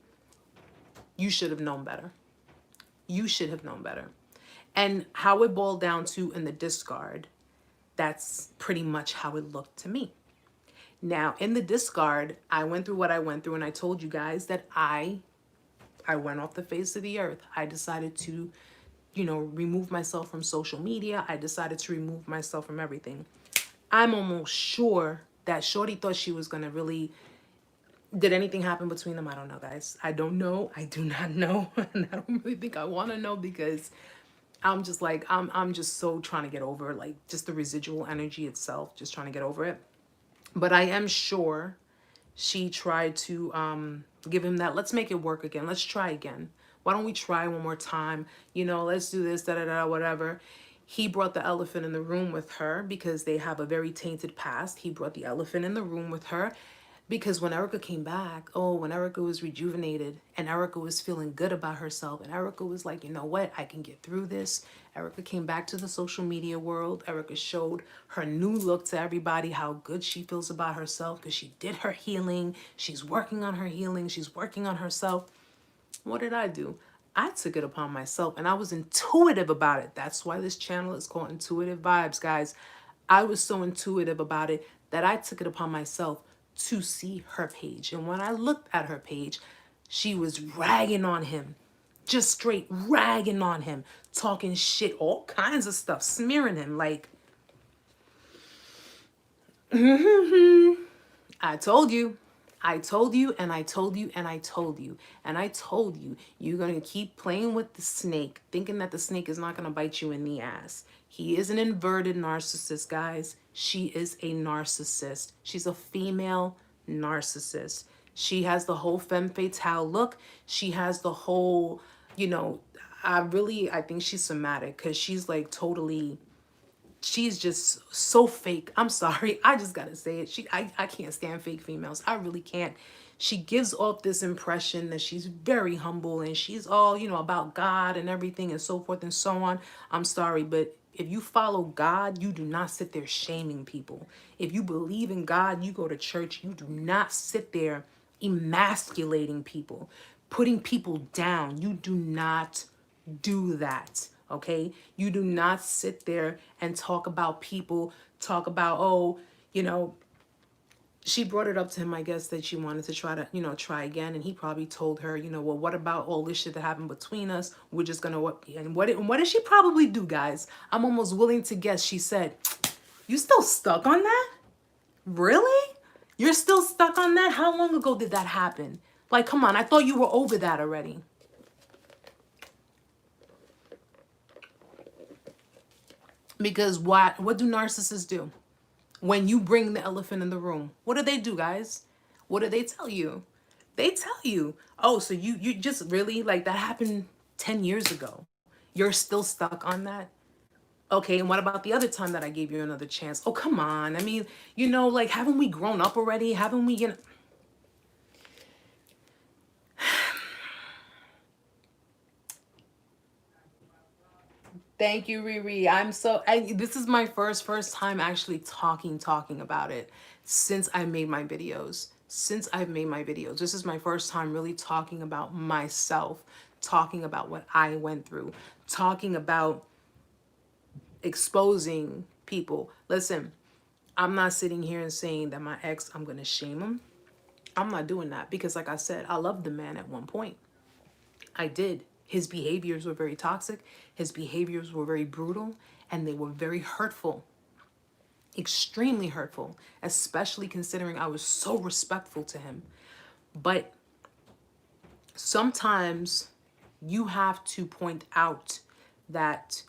A: you should have known better. You should have known better. And how it boiled down to in the discard, that's pretty much how it looked to me. Now, in the discard, I went through what I went through, and I told you guys that I went off the face of the earth. I decided to, remove myself from social media. I decided to remove myself from everything. I'm almost sure that Shorty thought she was going to really... Did anything happen between them? I don't know, guys. I don't know. I do not know. And I don't really think I want to know, because I'm just like, I'm just so trying to get over, like, just the residual energy itself, just trying to get over it. But I am sure she tried to give him that, let's make it work again. Let's try again. Why don't we try one more time? Let's do this, da-da-da, whatever. He brought the elephant in the room with her because they have a very tainted past. He brought the elephant in the room with her because when Erica came back, when Erica was rejuvenated and Erica was feeling good about herself, and Erica was like, you know what, I can get through this. Erica came back to the social media world. Erica showed her new look to everybody, how good she feels about herself because she did her healing. She's working on her healing. She's working on herself. What did I do? I took it upon myself, and I was intuitive about it. That's why this channel is called Intuitive Vibes, guys. I was so intuitive about it that I took it upon myself to see her page. And when I looked at her page, she was ragging on him. Just straight ragging on him, talking shit, all kinds of stuff, smearing him like, I told you, and I told you, and I told you, and I told you, you're going to keep playing with the snake, thinking that the snake is not going to bite you in the ass. He is an inverted narcissist, guys. She is a narcissist. She's a female narcissist. She has the whole femme fatale look. She has the whole, I think she's somatic because she's like totally... She's just so fake. I'm sorry. I just gotta say it. I can't stand fake females. I really can't. She gives off this impression that she's very humble and she's all, about God and everything and so forth and so on. I'm sorry, but if you follow God, you do not sit there shaming people. If you believe in God, you go to church, you do not sit there emasculating people, putting people down. You do not do that. Okay, you do not sit there and talk about people, talk about, she brought it up to him, I guess, that she wanted to try again. And he probably told her, well, what about all this shit that happened between us? We're just going to, and what did she probably do, guys? I'm almost willing to guess she said, you still stuck on that? Really? You're still stuck on that? How long ago did that happen? Like, come on, I thought you were over that already. Because what do narcissists do? When you bring the elephant in the room, what do they do, guys? What do they tell you? They tell you, oh, so you just really, like, that happened 10 years ago. You're still stuck on that? Okay, and what about the other time that I gave you another chance? Oh, come on. I mean, like, haven't we grown up already? Haven't we, Thank you, Riri. This is my first time actually talking about it since I made my videos. Since I've made my videos, this is my first time really talking about myself, talking about what I went through, talking about exposing people. Listen, I'm not sitting here and saying that my ex, I'm going to shame him. I'm not doing that because, like I said, I loved the man at one point. I did. His behaviors were very toxic. His behaviors were very brutal, and they were very hurtful. Extremely hurtful, especially considering I was so respectful to him. But sometimes you have to point out that,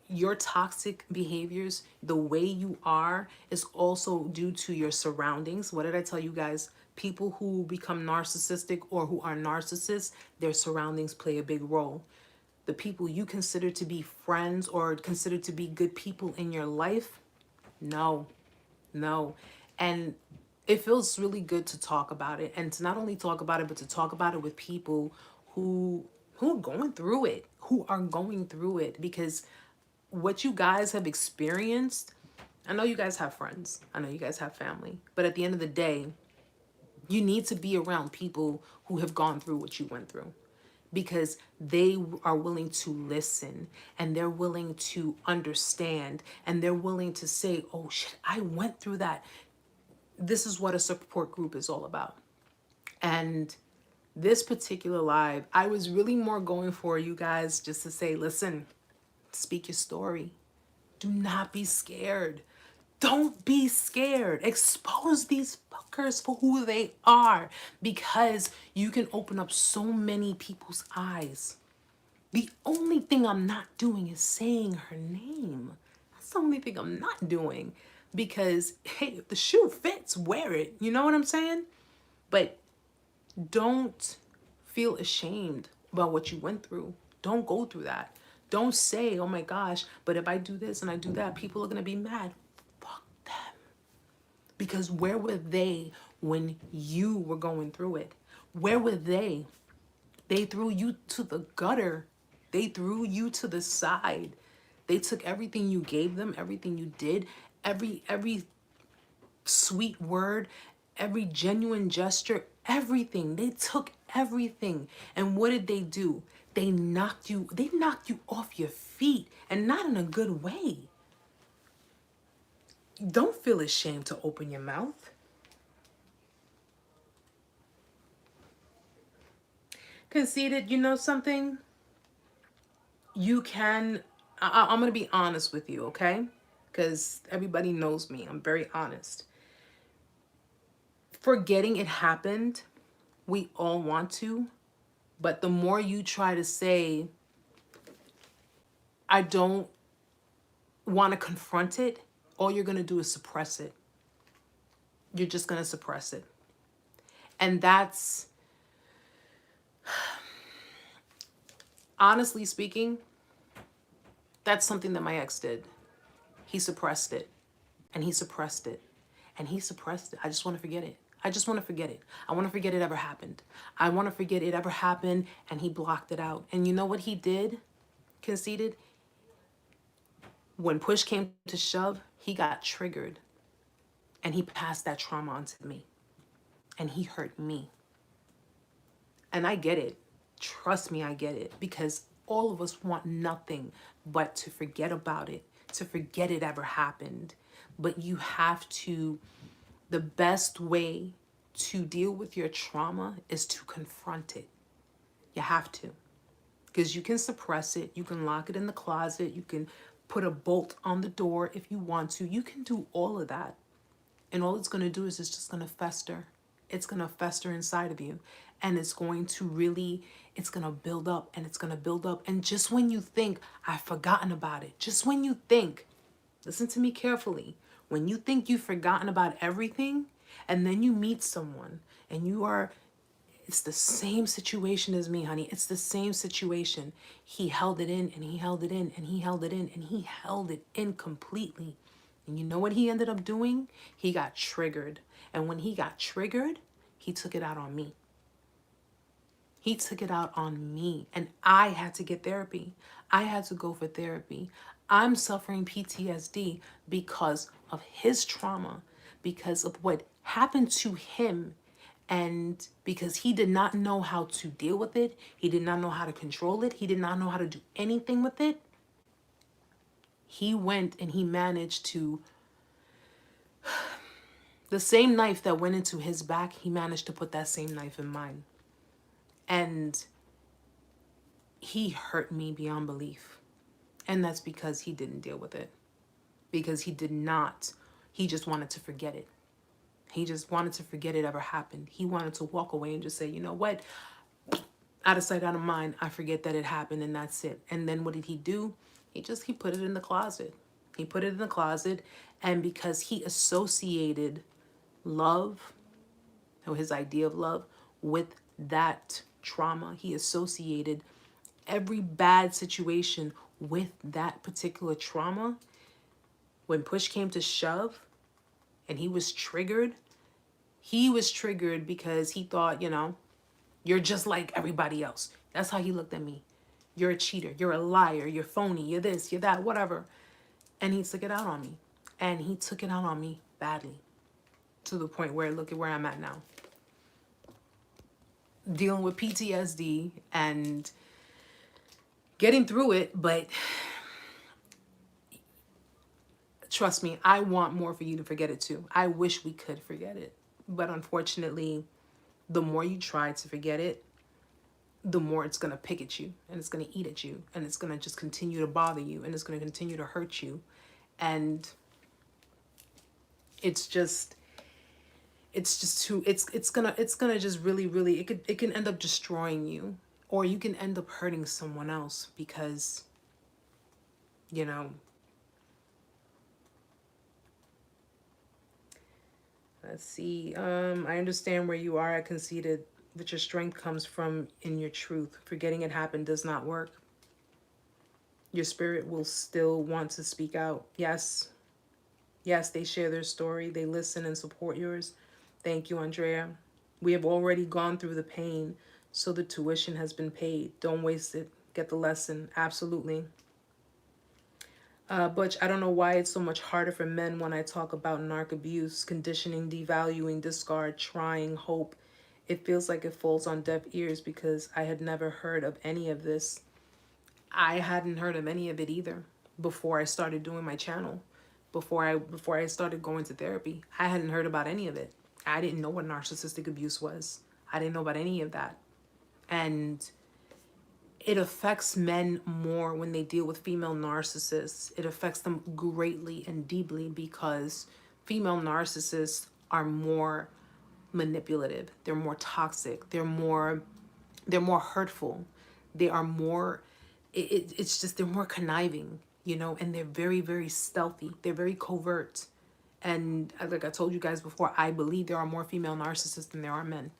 A: your toxic behaviors, the way you are, is also due to your surroundings. What did I tell you guys? People who become narcissistic or who are narcissists, their surroundings play a big role. The people you consider to be friends or consider to be good people in your life, no. And it feels really good to talk about it, and to not only talk about it, but to talk about it with people who are going through it, because what you guys have experienced, I know you guys have friends. I know you guys have family. But at the end of the day, you need to be around people who have gone through what you went through, because they are willing to listen, and they're willing to understand, and they're willing to say, oh shit, I went through that. This is what a support group is all about. And this particular live, I was really more going for you guys just to say, listen, speak your story. Do not be scared. Don't be scared. Expose these fuckers for who they are, because you can open up so many people's eyes. The only thing I'm not doing is saying her name. That's the only thing I'm not doing, because, hey, if the shoe fits, wear it. You know what I'm saying? But don't feel ashamed about what you went through. Don't go through that. Don't say, oh my gosh, but if I do this and I do that, people are going to be mad. Fuck them. Because where were they when you were going through it? Where were they? They threw you to the gutter. They threw you to the side. They took everything you gave them, everything you did, every sweet word, every genuine gesture, everything. They took everything. And what did they do? They knocked you off your feet, and not in a good way. Don't feel ashamed to open your mouth. Conceited, you know something? You can, I'm going to be honest with you, okay? Because everybody knows me. I'm very honest. Forgetting it happened, we all want to. But the more you try to say, I don't want to confront it, all you're going to do is suppress it. You're just going to suppress it. And that's, honestly speaking, that's something that my ex did. He suppressed it, and he suppressed it, and he suppressed it. I just want to forget it. I just want to forget it. I want to forget it ever happened. I want to forget it ever happened, and he blocked it out. And you know what he did, Conceited? When push came to shove, he got triggered, and he passed that trauma on to me, and he hurt me. And I get it. Trust me, I get it, because all of us want nothing but to forget about it, to forget it ever happened. But you have to, the best way to deal with your trauma is to confront it. You have to. Because you can suppress it, you can lock it in the closet, you can put a bolt on the door if you want to. You can do all of that. And all it's going to do is it's just going to fester. It's going to fester inside of you. And it's going to really, it's going to build up, and it's going to build up. And just when you think, I've forgotten about it, just when you think, listen to me carefully, when you think you've forgotten about everything, and then you meet someone and you are, it's the same situation as me, honey. It's the same situation. He held it in, and he held it in, and he held it in, and he held it in completely. And you know what he ended up doing? He got triggered. And when he got triggered, he took it out on me. He took it out on me. And I had to get therapy. I had to go for therapy. I'm suffering PTSD because of his trauma, because of what happened to him, and because he did not know how to deal with it. He did not know how to control it. He did not know how to do anything with it. He went and he managed to, the same knife that went into his back, he managed to put that same knife in mine. And he hurt me beyond belief. And that's because he didn't deal with it. Because he did not, he just wanted to forget it. He just wanted to forget it ever happened. He wanted to walk away and just say, you know what? Out of sight, out of mind. I forget that it happened, and that's it. And then what did he do? He put it in the closet. He put it in the closet. And because he associated love, or his idea of love, with that trauma, he associated every bad situation with that particular trauma. When push came to shove and he was triggered because he thought, you know, you're just like everybody else. That's how he looked at me. You're a cheater. You're a liar. You're phony. You're this, you're that, whatever. And he took it out on me. And he took it out on me badly. To the point where, look at where I'm at now. Dealing with PTSD and getting through it. But trust me, I want more for you to forget it too. I wish we could forget it. But unfortunately, the more you try to forget it, the more it's going to pick at you, and it's going to eat at you, and it's going to just continue to bother you, and it's going to continue to hurt you. And it's gonna just really, it can end up destroying you, or you can end up hurting someone else because, you know, let's see. I understand where you are. I conceded that your strength comes from in your truth. Forgetting it happened does not work. Your spirit will still want to speak out. Yes. Yes, they share their story. They listen and support yours. Thank you, Andrea. We have already gone through the pain, so the tuition has been paid. Don't waste it. Get the lesson. Absolutely. Butch, I don't know why it's so much harder for men when I talk about narc abuse, conditioning, devaluing, discard, trying, hope. It feels like it falls on deaf ears because I had never heard of any of this. I hadn't heard of any of it either before I started doing my channel. Before I started going to therapy, I hadn't heard about any of it. I didn't know what narcissistic abuse was. I didn't know about any of that. And it affects men more when they deal with female narcissists. It affects them greatly and deeply because female narcissists are more manipulative. They're more toxic. They're more hurtful. They are more, it's just, they're more conniving, you know, and they're very, very stealthy. They're very covert. And like I told you guys before, I believe there are more female narcissists than there are men.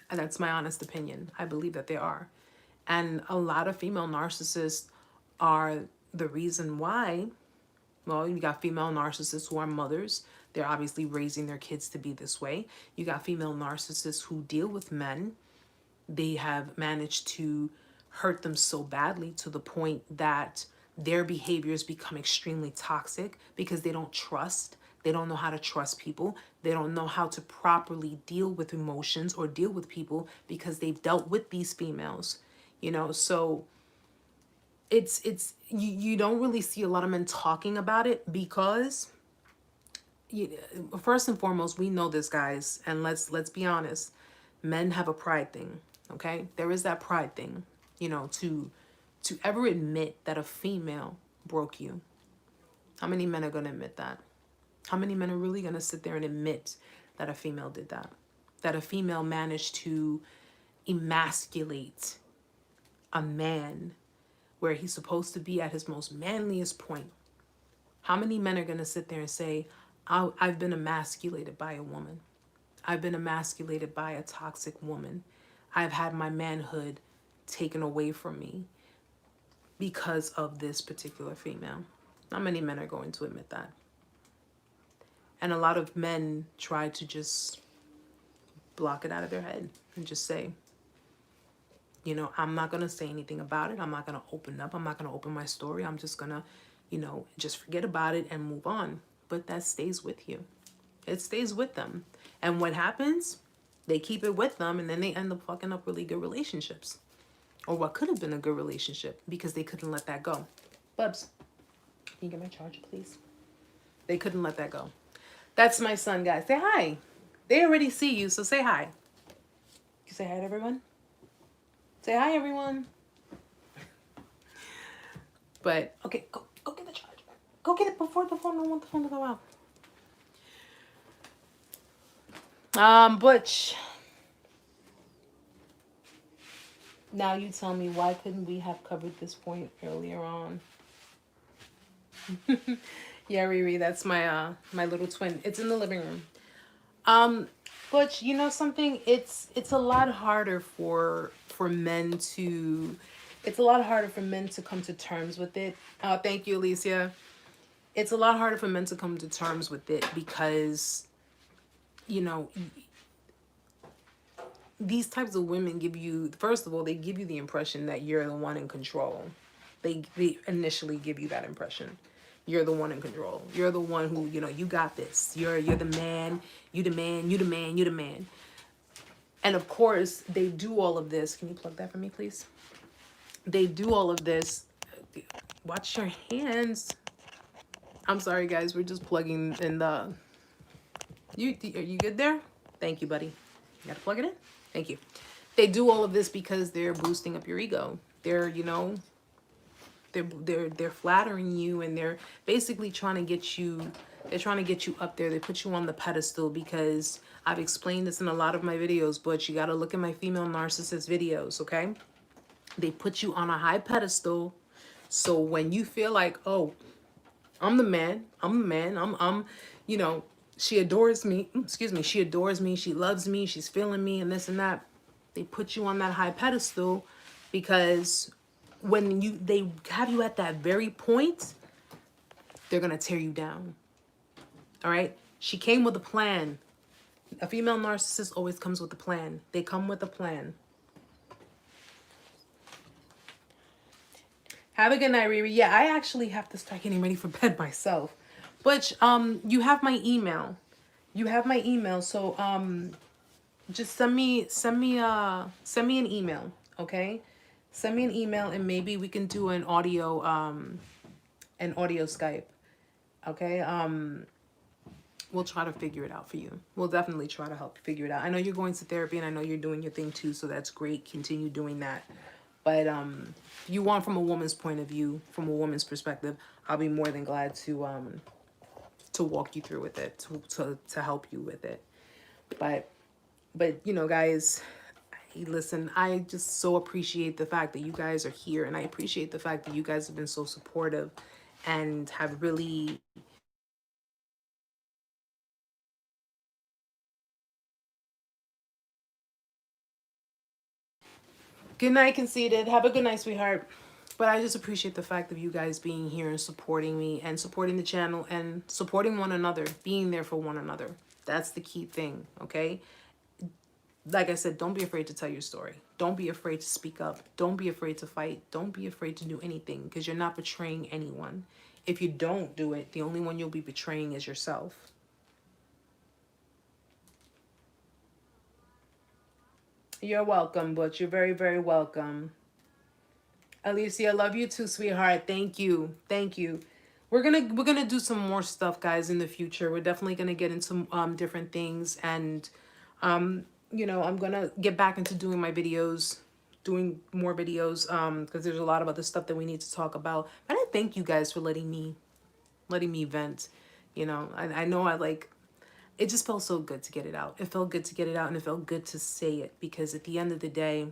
A: And that's my honest opinion. I believe that there are. And a lot of female narcissists are the reason why. Well, you got female narcissists who are mothers. They're obviously raising their kids to be this way. You got female narcissists who deal with men. They have managed to hurt them so badly to the point that their behaviors become extremely toxic because they don't trust. They don't know how to trust people. They don't know how to properly deal with emotions or deal with people because they've dealt with these females, you know. So you don't really see a lot of men talking about it because first and foremost, we know this, guys, and let's be honest. Men have a pride thing, okay? There is that pride thing, you know, to ever admit that a female broke you. How many men are going to admit that? How many men are really going to sit there and admit that a female did that? That a female managed to emasculate a man where he's supposed to be at his most manliest point. How many men are going to sit there and say, I've been emasculated by a woman. I've been emasculated by a toxic woman. I've had my manhood taken away from me because of this particular female. Not many men are going to admit that. And a lot of men try to just block it out of their head and just say, you know, I'm not going to say anything about it. I'm not going to open up. I'm not going to open my story. I'm just going to, you know, just forget about it and move on. But that stays with you. It stays with them. And what happens? They keep it with them and then they end up fucking up really good relationships. Or what could have been a good relationship because they couldn't let that go. Bubs, can you get my charger, please? They couldn't let that go. That's my son, guys. Say hi. They already see you, so say hi. You say hi to everyone? Say hi, everyone. But, okay, go get the charger. Go get it before the phone. I don't want the phone to go out. Butch. Now you tell me, why couldn't we have covered this point earlier on? Yeah, Riri, that's my my little twin. It's in the living room. But you know something? It's a lot harder for men to. It's a lot harder for men to come to terms with it. Thank you, Alicia. It's a lot harder for men to come to terms with it because, you know, these types of women give you, first of all, they give you the impression that you're the one in control. They initially give you that impression. You're the one in control. You're the one who, you know, you got this. You're the man. You the man. You the man. You the man. And of course, they do all of this. Can you plug that for me, please? They do all of this. Watch your hands. I'm sorry, guys. We're just plugging in the... Are you good there? Thank you, buddy. You got to plug it in? Thank you. They do all of this because they're boosting up your ego. They're, you know, they're flattering you, and they're basically trying to get you, they're trying to get you up there. They put you on the pedestal, because I've explained this in a lot of my videos, but you got to look at my female narcissist videos, okay? They put you on a high pedestal. So when you feel like, oh, I'm the man, I'm, you know, she adores me, excuse me, she adores me, she loves me, she's feeling me, and this and that. They put you on that high pedestal because when they have you at that very point, they're going to tear you down. All right? She came with a plan. A female narcissist always comes with a plan. They come with a plan. Have a good night, Riri. Yeah, I actually have to start getting ready for bed myself. But you have my email. You have my email. So just send me an email, okay? Send me an email, and maybe we can do an audio Skype. Okay? We'll try to figure it out for you. We'll definitely try to help you figure it out. I know you're going to therapy, and I know you're doing your thing too, so that's great. Continue doing that. But you want from a woman's point of view, from a woman's perspective, I'll be more than glad to walk you through with it, to help you with it. But you know, guys, listen, I just so appreciate the fact that you guys are here, and I appreciate the fact that you guys have been so supportive and have really... Good night, Conceited. Have a good night, sweetheart. But I just appreciate the fact of you guys being here and supporting me and supporting the channel and supporting one another, being there for one another. That's the key thing, okay? Like I said, don't be afraid to tell your story. Don't be afraid to speak up. Don't be afraid to fight. Don't be afraid to do anything, because you're not betraying anyone. If you don't do it, the only one you'll be betraying is yourself. You're welcome, Butch. You're very, very welcome. Alicia, I love you too, sweetheart. Thank you. Thank you. We're gonna do some more stuff, guys, in the future. We're definitely gonna get into different things, and you know, I'm gonna get back into doing my videos, doing more videos, because there's a lot of other stuff that we need to talk about. But I thank you guys for letting me vent. You know, I know it just felt so good to get it out. It felt good to get it out, and it felt good to say it, because at the end of the day,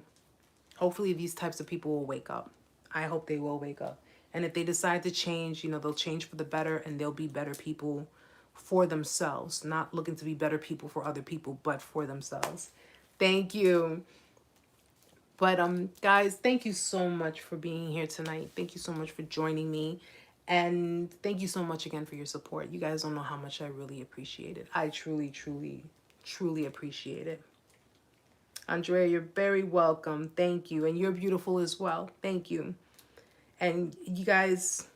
A: hopefully these types of people will wake up. I hope they will wake up. And if they decide to change, you know, they'll change for the better, and they'll be better people for themselves, not looking to be better people for other people, but for themselves. Thank you. But guys, thank you so much for being here tonight. Thank you so much for joining me. And thank you so much again for your support. You guys don't know how much I really appreciate it. I truly, truly, truly appreciate it. Andrea, you're very welcome. Thank you. And you're beautiful as well. Thank you. And you guys,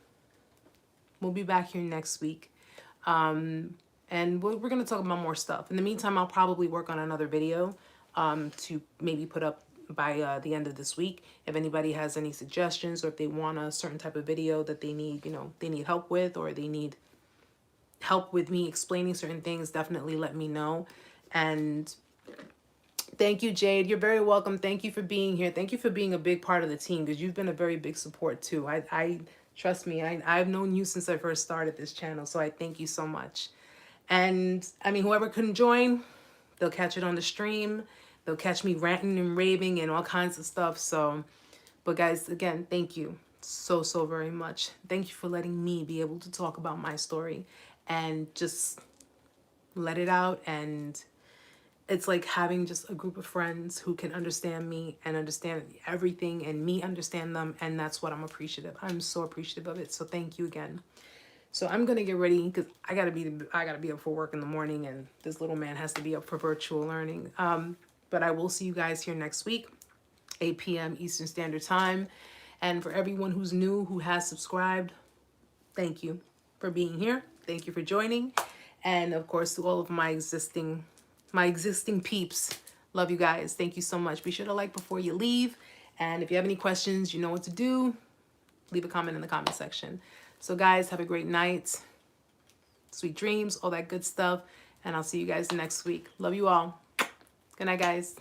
A: we'll be back here next week. And we're going to talk about more stuff. In the meantime, I'll probably work on another video to maybe put up by the end of this week. If anybody has any suggestions, or if they want a certain type of video that they need, you know, they need help with, or they need help with me explaining certain things, definitely let me know. And thank you, Jade. You're very welcome. Thank you for being here. Thank you for being a big part of the team, because you've been a very big support too. I trust me, I've known you since I first started this channel, so I thank you so much. And I mean, whoever couldn't join, they'll catch it on the stream. They'll catch me ranting and raving and all kinds of stuff. So, but guys, again, thank you so, so very much. Thank you for letting me be able to talk about my story and just let it out. And it's like having just a group of friends who can understand me and understand everything, and me understand them. And that's what I'm appreciative. I'm so appreciative of it. So thank you again. So I'm going to get ready, because I gotta be up for work in the morning, and this little man has to be up for virtual learning. But I will see you guys here next week, 8 p.m. Eastern Standard Time. And for everyone who's new, who has subscribed, thank you for being here. Thank you for joining. And of course, to all of my existing peeps, love you guys. Thank you so much. Be sure to like before you leave. And if you have any questions, you know what to do. Leave a comment in the comment section. So guys, have a great night. Sweet dreams, all that good stuff. And I'll see you guys next week. Love you all. Good night, guys.